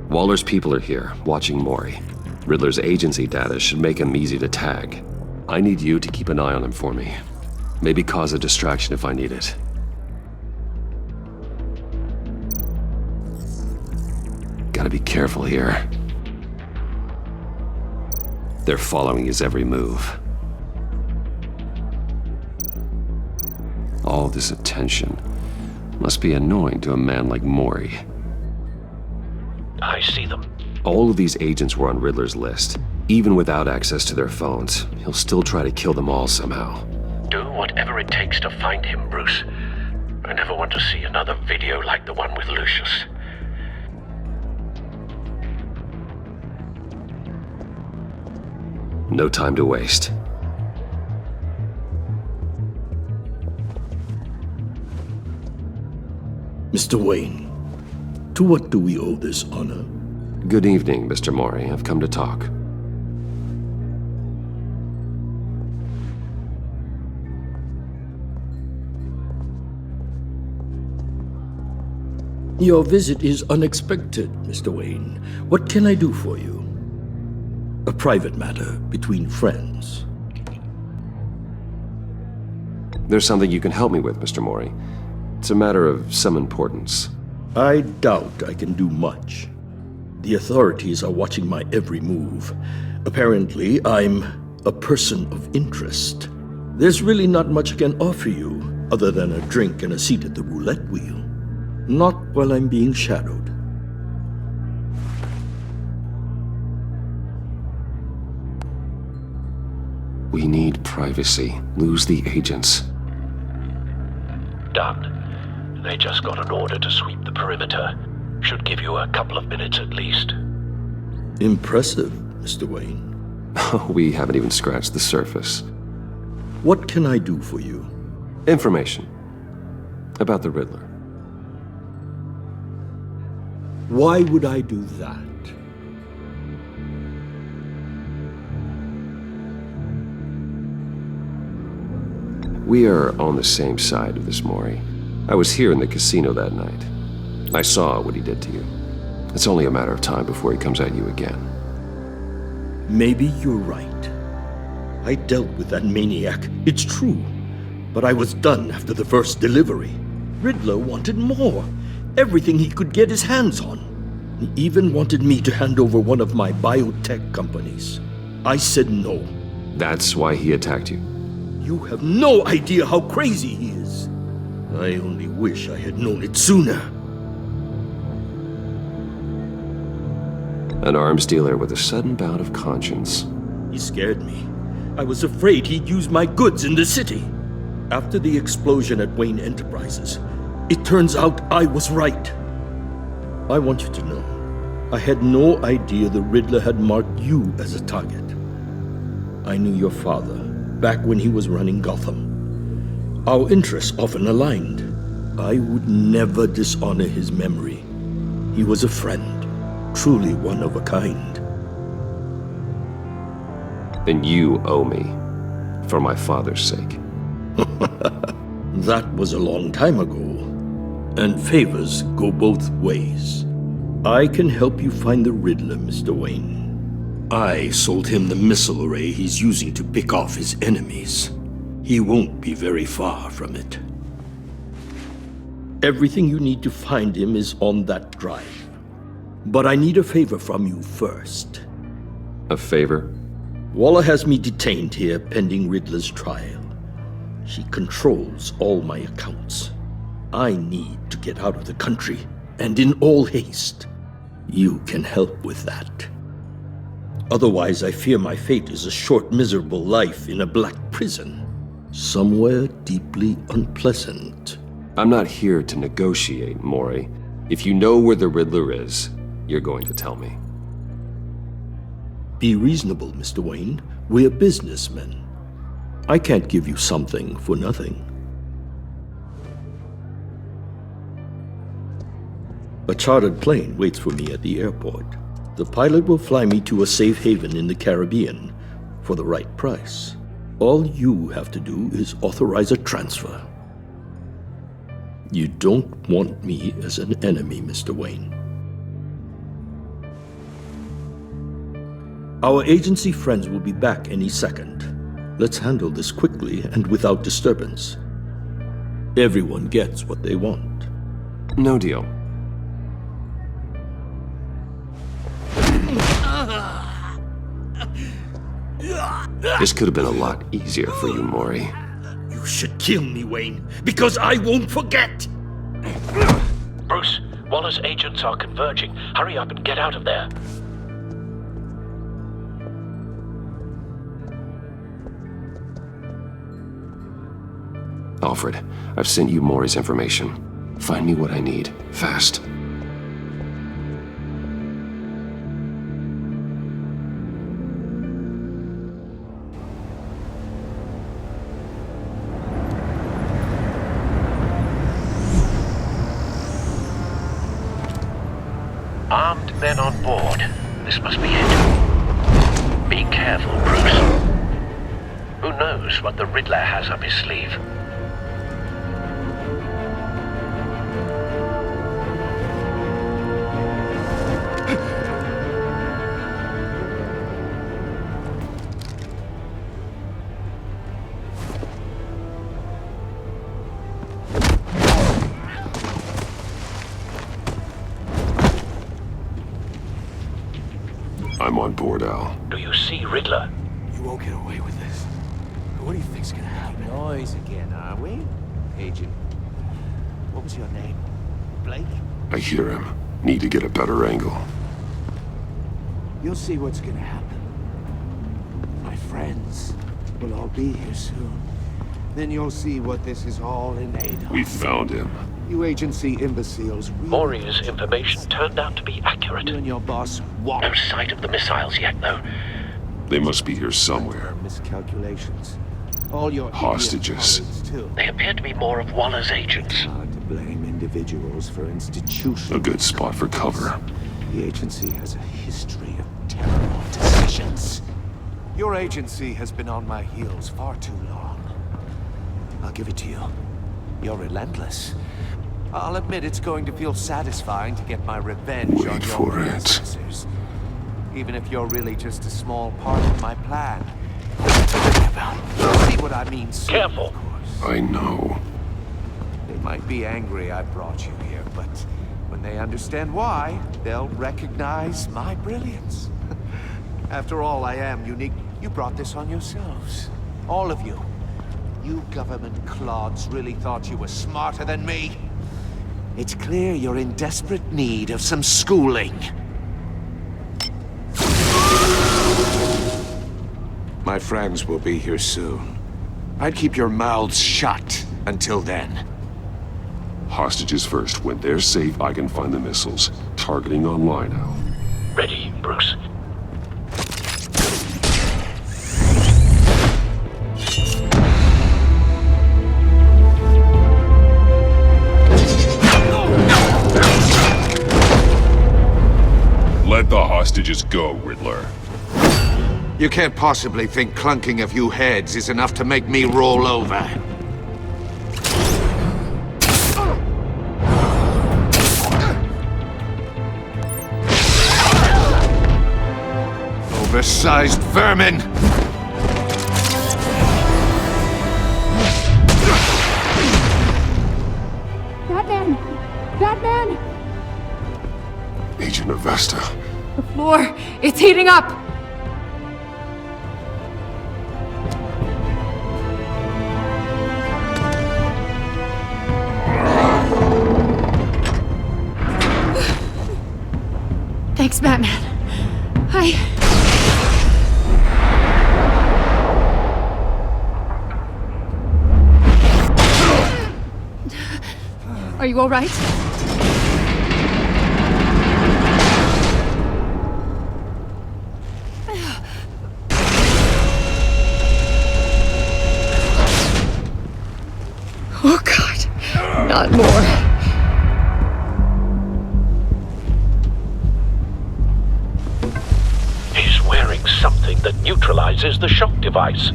Waller's people are here, watching Maury. Riddler's agency data should make him easy to tag. I need you to keep an eye on him for me. Maybe cause a distraction if I need it. Gotta be careful here. They're following his every move. All this attention must be annoying to a man like Maury.
I see them.
All of these agents were on Riddler's list. Even without access to their phones, he'll still try to kill them all somehow.
Do whatever it takes to find him, Bruce. I never want to see another video like the one with Lucius.
No time to waste.
Mr. Wayne, to what do we owe this honor?
Good evening, Mr. Maury. I've come to talk.
Your visit is unexpected, Mr. Wayne. What can I do for you? A private matter between friends.
There's something you can help me with, Mr. Maury. It's a matter of some importance.
I doubt I can do much. The authorities are watching my every move. Apparently, I'm a person of interest. There's really not much I can offer you, other than a drink and a seat at the roulette wheel. Not while I'm being shadowed.
We need privacy. Lose the agents.
Done. They just got an order to sweep the perimeter. Should give you a couple of minutes at least.
Impressive, Mr. Wayne.
We haven't even scratched the surface.
What can I do for you?
Information. About the Riddler.
Why would I do that?
We are on the same side of this, Maury. I was here in the casino that night. I saw what he did to you. It's only a matter of time before he comes at you again.
Maybe you're right. I dealt with that maniac, it's true. But I was done after the first delivery. Riddler wanted more. Everything he could get his hands on. He even wanted me to hand over one of my biotech companies. I said no.
That's why he attacked you?
You have no idea how crazy he is. I only wish I had known it sooner.
An arms dealer with a sudden bout of conscience.
He scared me. I was afraid he'd use my goods in the city. After the explosion at Wayne Enterprises, it turns out I was right. I want you to know, I had no idea the Riddler had marked you as a target. I knew your father, back when he was running Gotham. Our interests often aligned. I would never dishonor his memory. He was a friend, truly one of a kind.
then you owe me. For my father's sake.
That was a long time ago. And favors go both ways. I can help you find the Riddler, Mr. Wayne. I sold him the missile array he's using to pick off his enemies. He won't be very far from it. Everything you need to find him is on that drive. But I need a favor from you first.
A favor?
Waller has me detained here pending Riddler's trial. She controls all my accounts. I need to get out of the country, and in all haste. You can help with that. Otherwise, I fear my fate is a short, miserable life in a black prison. Somewhere deeply unpleasant.
I'm not here to negotiate, Maury. If you know where the Riddler is, you're going to tell me.
Be reasonable, Mr. Wayne. We're businessmen. I can't give you something for nothing. A chartered plane waits for me at the airport. The pilot will fly me to a safe haven in the Caribbean for the right price. All you have to do is authorize a transfer. You don't want me as an enemy, Mr. Wayne. Our agency friends will be back any second. Let's handle this quickly and without disturbance. Everyone gets what they want.
No deal. This could have been a lot easier for you, Maury.
You should kill me, Wayne, because I won't forget!
Bruce, Waller's agents are converging. Hurry up and get out of there.
Alfred, I've sent you Maury's information. Find me what I need, fast.
Armed men on board. This must be it. Be careful, Bruce. Who knows what the Riddler has up his sleeve?
I'm on board, Al.
Do you see Riddler?
You won't get away with this. What do you think's gonna happen?
Noise again, are we? Agent, what was your name? Blake?
I hear him. Need to get a better angle.
You'll see what's gonna happen. My friends will all be here soon. Then you'll see what this is all in aid of.
We found him.
You agency imbeciles.
Maury's information turned out to be accurate.
You and your boss walk.
No sight of the missiles yet, though.
They must be here somewhere.
Miscalculations. All your
hostages.
Too.
They appear to be more of Waller's agents.
Hard to blame individuals for institutions.
A good spot for cover.
The agency has a history of terrible decisions. Your agency has been on my heels far too long. I'll give it to you. You're relentless. I'll admit it's going to feel satisfying to get my revenge on your predecessors. Even if you're really just a small part of my plan. See what I mean soon,
Careful.
of course.
I know.
They might be angry I brought you here, but when they understand why, they'll recognize my brilliance. After all, I am unique. You brought this on yourselves. All of you. You government clods really thought you were smarter than me. It's clear you're in desperate need of some schooling. My friends will be here soon. I'd keep your mouths shut until then.
Hostages first. When they're safe, I can find the missiles. Targeting online, Al.
Ready, Bruce.
Let the hostages go, Riddler.
You can't possibly think clunking a few heads is enough to make me roll over. Oversized vermin!
Batman! Batman!
Agent Avesta.
The floor, it's heating up! Thanks, Batman. Are you all right? Oh, God. Not more.
He's wearing something that neutralizes the shock device.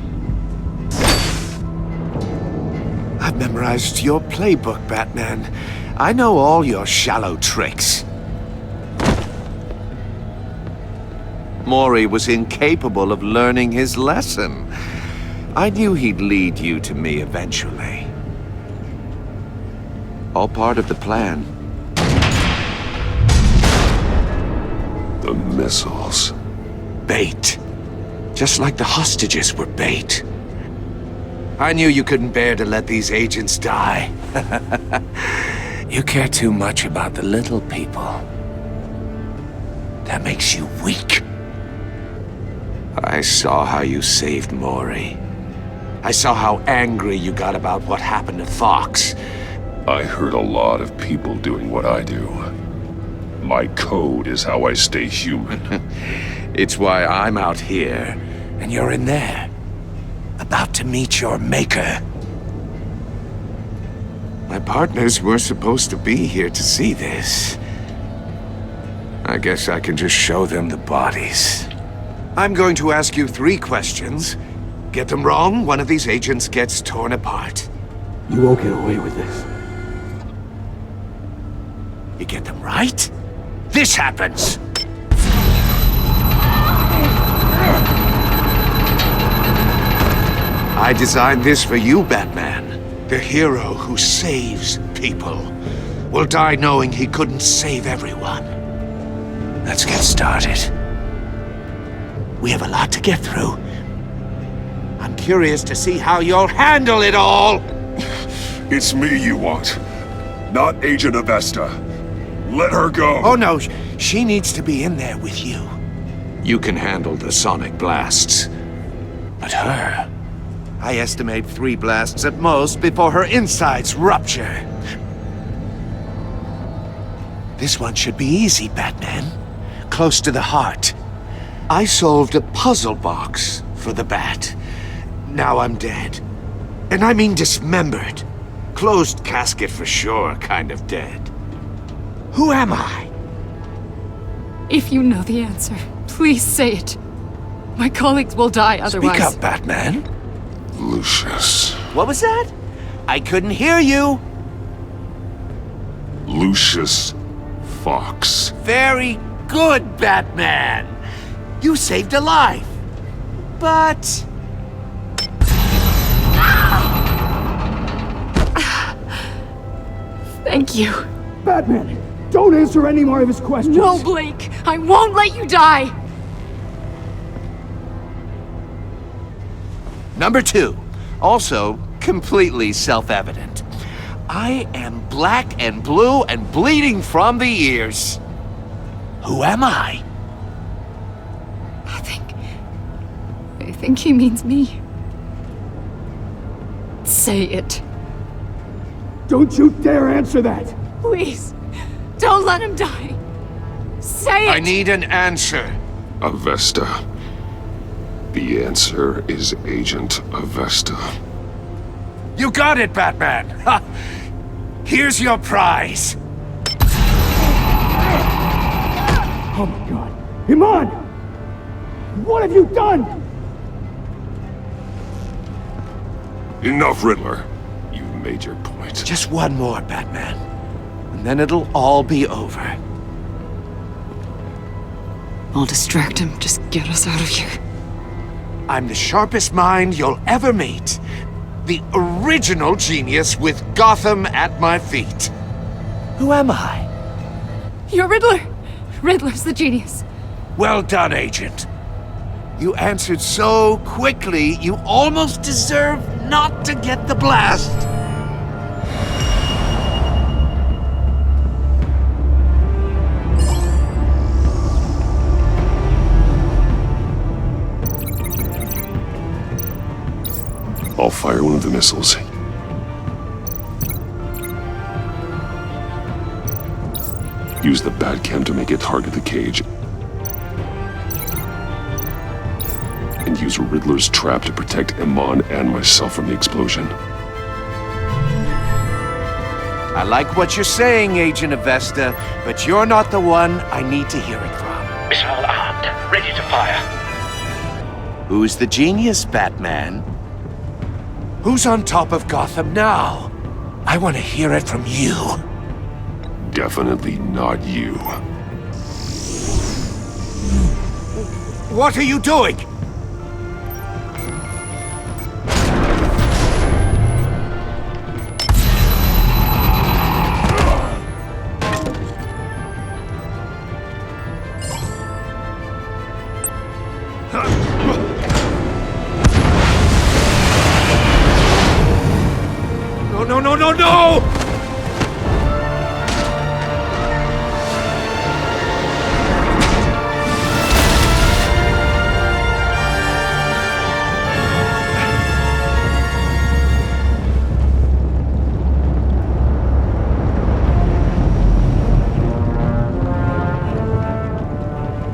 I've memorized your playbook, Batman. I know all your shallow tricks. Mori was incapable of learning his lesson. I knew he'd lead you to me eventually. All part of the plan.
The missiles.
Bait. Just like the hostages were bait. I knew you couldn't bear to let these agents die. You care too much about the little people. That makes you weak. I saw how you saved Mori. I saw how angry you got about what happened to Fox.
I heard a lot of people doing what I do. My code is how I stay human.
It's why I'm out here, and you're in there. About to meet your maker. My partners were supposed to be here to see this. I guess I can just show them the bodies. I'm going to ask you 3 questions. Get them wrong, one of these agents gets torn apart.
You won't get away with this.
You get them right, this happens! I designed this for you, Batman. The hero who saves people will die knowing he couldn't save everyone. Let's get started. We have a lot to get through. I'm curious to see how you'll handle it all!
It's me you want, not Agent Avesta. Let her go!
Oh no, she needs to be in there with you. You can handle the sonic blasts. But her... I estimate 3 blasts at most before her insides rupture. This one should be easy, Batman. Close to the heart. I solved a puzzle box for the Bat. Now I'm dead. And I mean dismembered. Closed casket for sure, kind of dead. Who am I?
If you know the answer, please say it. My colleagues will die otherwise.
Speak up, Batman.
Lucius.
What was that? I couldn't hear you.
Lucius Fox.
Very good, Batman. You saved a life. But...
Thank you.
Batman, don't answer any more of his questions.
No, Blake. I won't let you die.
Number 2, also completely self-evident. I am black and blue and bleeding from the ears. Who am I?
I think he means me. Say it.
Don't you dare answer that!
Please, don't let him die. Say it!
I need an answer.
Avesta. The answer is Agent Avesta.
You got it, Batman! Ha! Here's your prize!
Oh my god. Iman!
What have you done?
Enough, Riddler. You've made your point.
Just one more, Batman. And then it'll all be over.
I'll distract him. Just get us out of here.
I'm the sharpest mind you'll ever meet. The original genius with Gotham at my feet. Who am I?
You're Riddler. Riddler's the genius.
Well done, Agent. You answered so quickly, you almost deserve not to get the blast.
I'll fire one of the missiles. Use the Batcam to make it target the cage. And use Riddler's trap to protect Iman and myself from the explosion.
I like what you're saying, Agent Avesta, but you're not the one I need to hear it from.
Missile armed, ready to fire.
Who's the genius, Batman? Who's on top of Gotham now? I want to hear it from you.
Definitely not you.
What are you doing? No!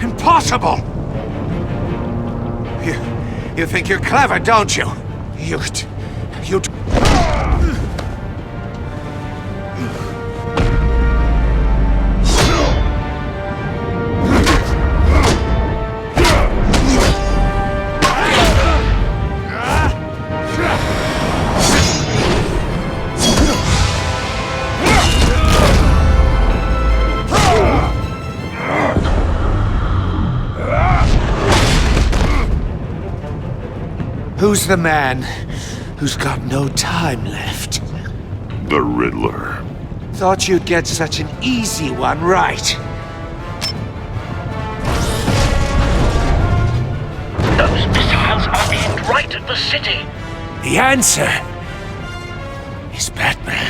Impossible! You think you're clever, don't you? You... Who's the man who's got no time left?
The Riddler.
Thought you'd get such an easy one right.
Those missiles are aimed right at the city.
The answer is Batman.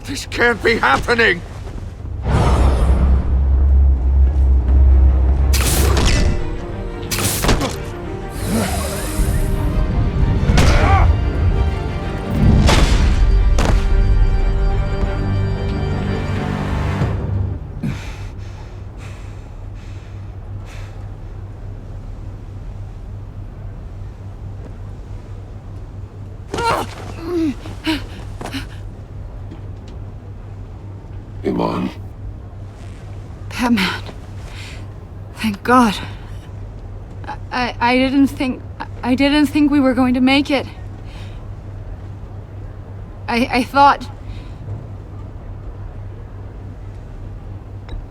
This can't be happening!
Iman.
Batman. Thank God. I didn't think we were going to make it. I thought...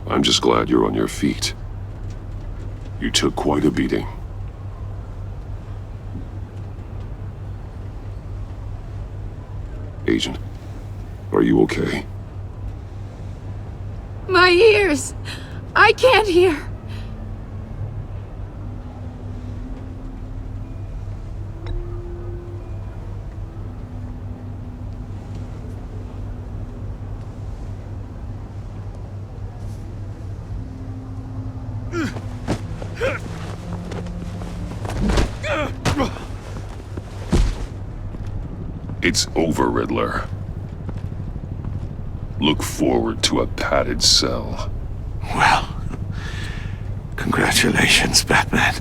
I'm just glad you're on your feet. You took quite a beating. Agent, are you okay?
My ears! I can't hear!
It's over, Riddler. Look forward to a padded cell.
Well, congratulations, Batman.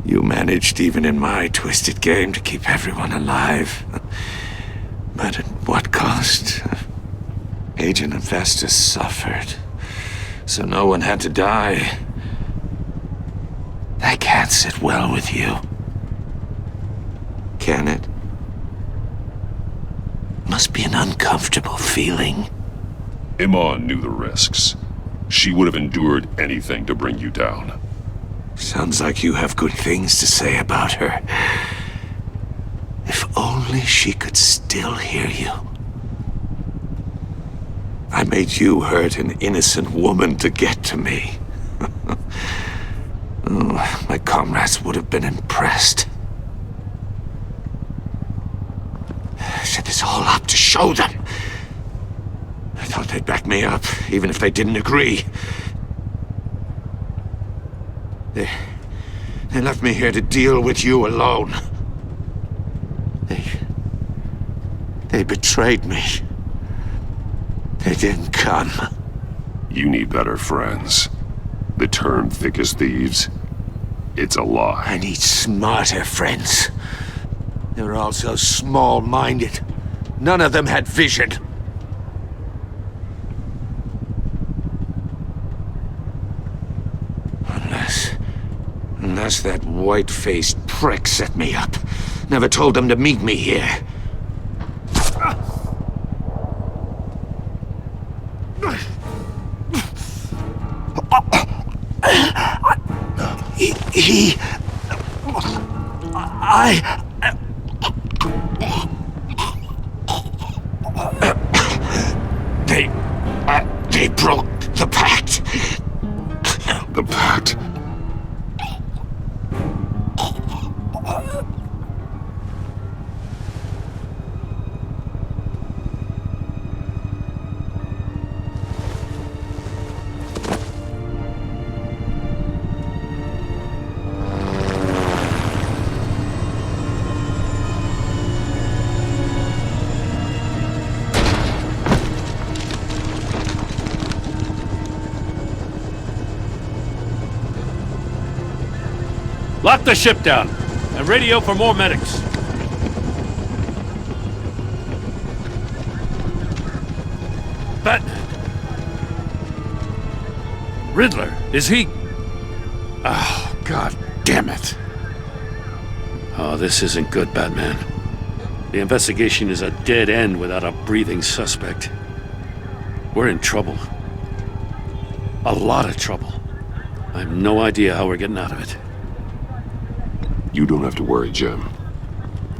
You managed, even in my twisted game, to keep everyone alive. But at what cost? Agent Avesta suffered, so no one had to die. That can't sit well with you. Can it? Must be an uncomfortable feeling.
Iman knew the risks. She would have endured anything to bring you down.
Sounds like you have good things to say about her. If only she could still hear you. I made you hurt an innocent woman to get to me. Oh, my comrades would have been impressed. Set this all up to show them. I thought they'd back me up, even if they didn't agree. They left me here to deal with you alone. They betrayed me. They didn't come.
You need better friends. The term thick as thieves, it's a lie.
I need smarter friends. They were all so small-minded. None of them had vision. Unless that white-faced prick set me up. Never told them to meet me here. They broke the pact.
The pact?
Lock the ship down, and radio for more medics. Batman. Riddler, is he... Oh, God damn it. Oh, this isn't good, Batman. The investigation is a dead end without a breathing suspect. We're in trouble. A lot of trouble. I have no idea how we're getting out of it.
You don't have to worry, Jim.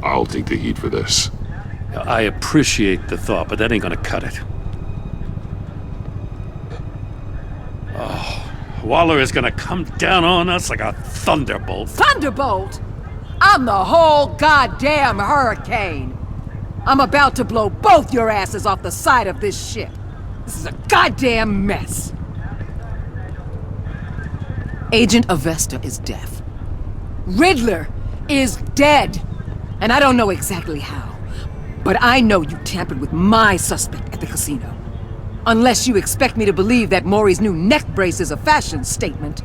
I'll take the heat for this.
I appreciate the thought, but that ain't gonna cut it. Oh, Waller is gonna come down on us like a thunderbolt.
Thunderbolt? I'm the whole goddamn hurricane. I'm about to blow both your asses off the side of this ship. This is a goddamn mess. Agent Avesta is deaf. Riddler is dead. And I don't know exactly how, but I know you tampered with my suspect at the casino. Unless you expect me to believe that Maury's new neck brace is a fashion statement.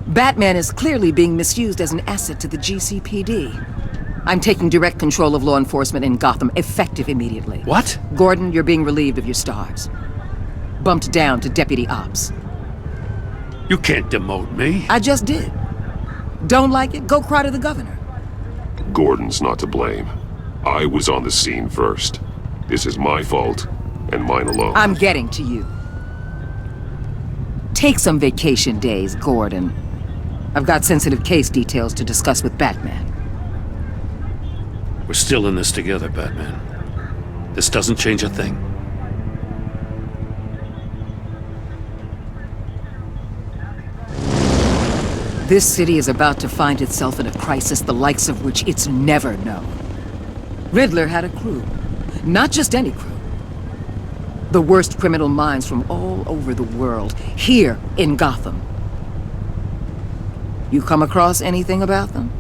Batman is clearly being misused as an asset to the GCPD. I'm taking direct control of law enforcement in Gotham, effective immediately.
What?
Gordon, you're being relieved of your stars. Bumped down to Deputy Ops.
You can't demote me.
I just did. Don't like it? Go cry to the governor.
Gordon's not to blame. I was on the scene first. This is my fault, and mine alone.
I'm getting to you. Take some vacation days, Gordon. I've got sensitive case details to discuss with Batman.
We're still in this together, Batman. This doesn't change a thing.
This city is about to find itself in a crisis the likes of which it's never known. Riddler had a crew. Not just any crew. The worst criminal minds from all over the world, here in Gotham. You come across anything about them?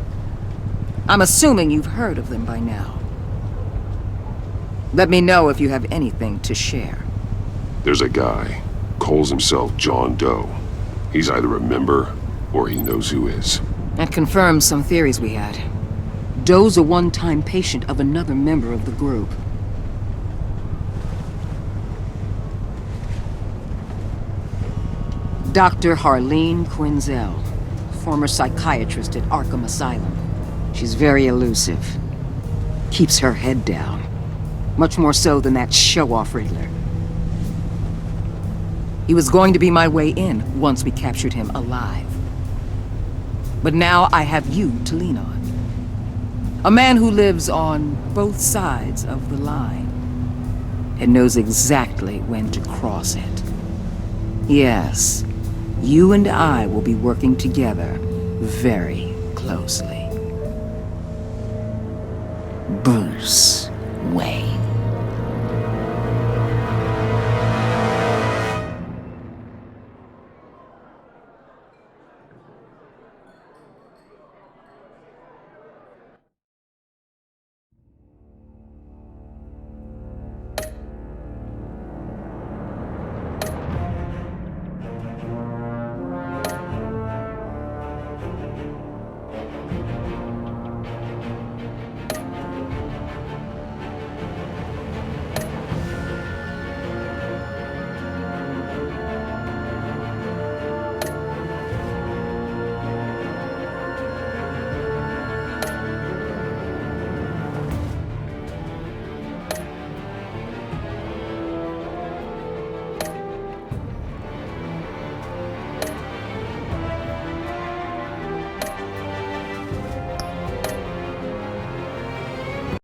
I'm assuming you've heard of them by now. Let me know if you have anything to share.
There's a guy, calls himself John Doe. He's either a member, or he knows who is.
That confirms some theories we had. Doe's a one-time patient of another member of the group. Dr. Harleen Quinzel, former psychiatrist at Arkham Asylum. She's very elusive. Keeps her head down. Much more so than that show-off Riddler. He was going to be my way in once we captured him alive. But now I have you to lean on. A man who lives on both sides of the line and knows exactly when to cross it. Yes, you and I will be working together very closely. Bruce Wayne.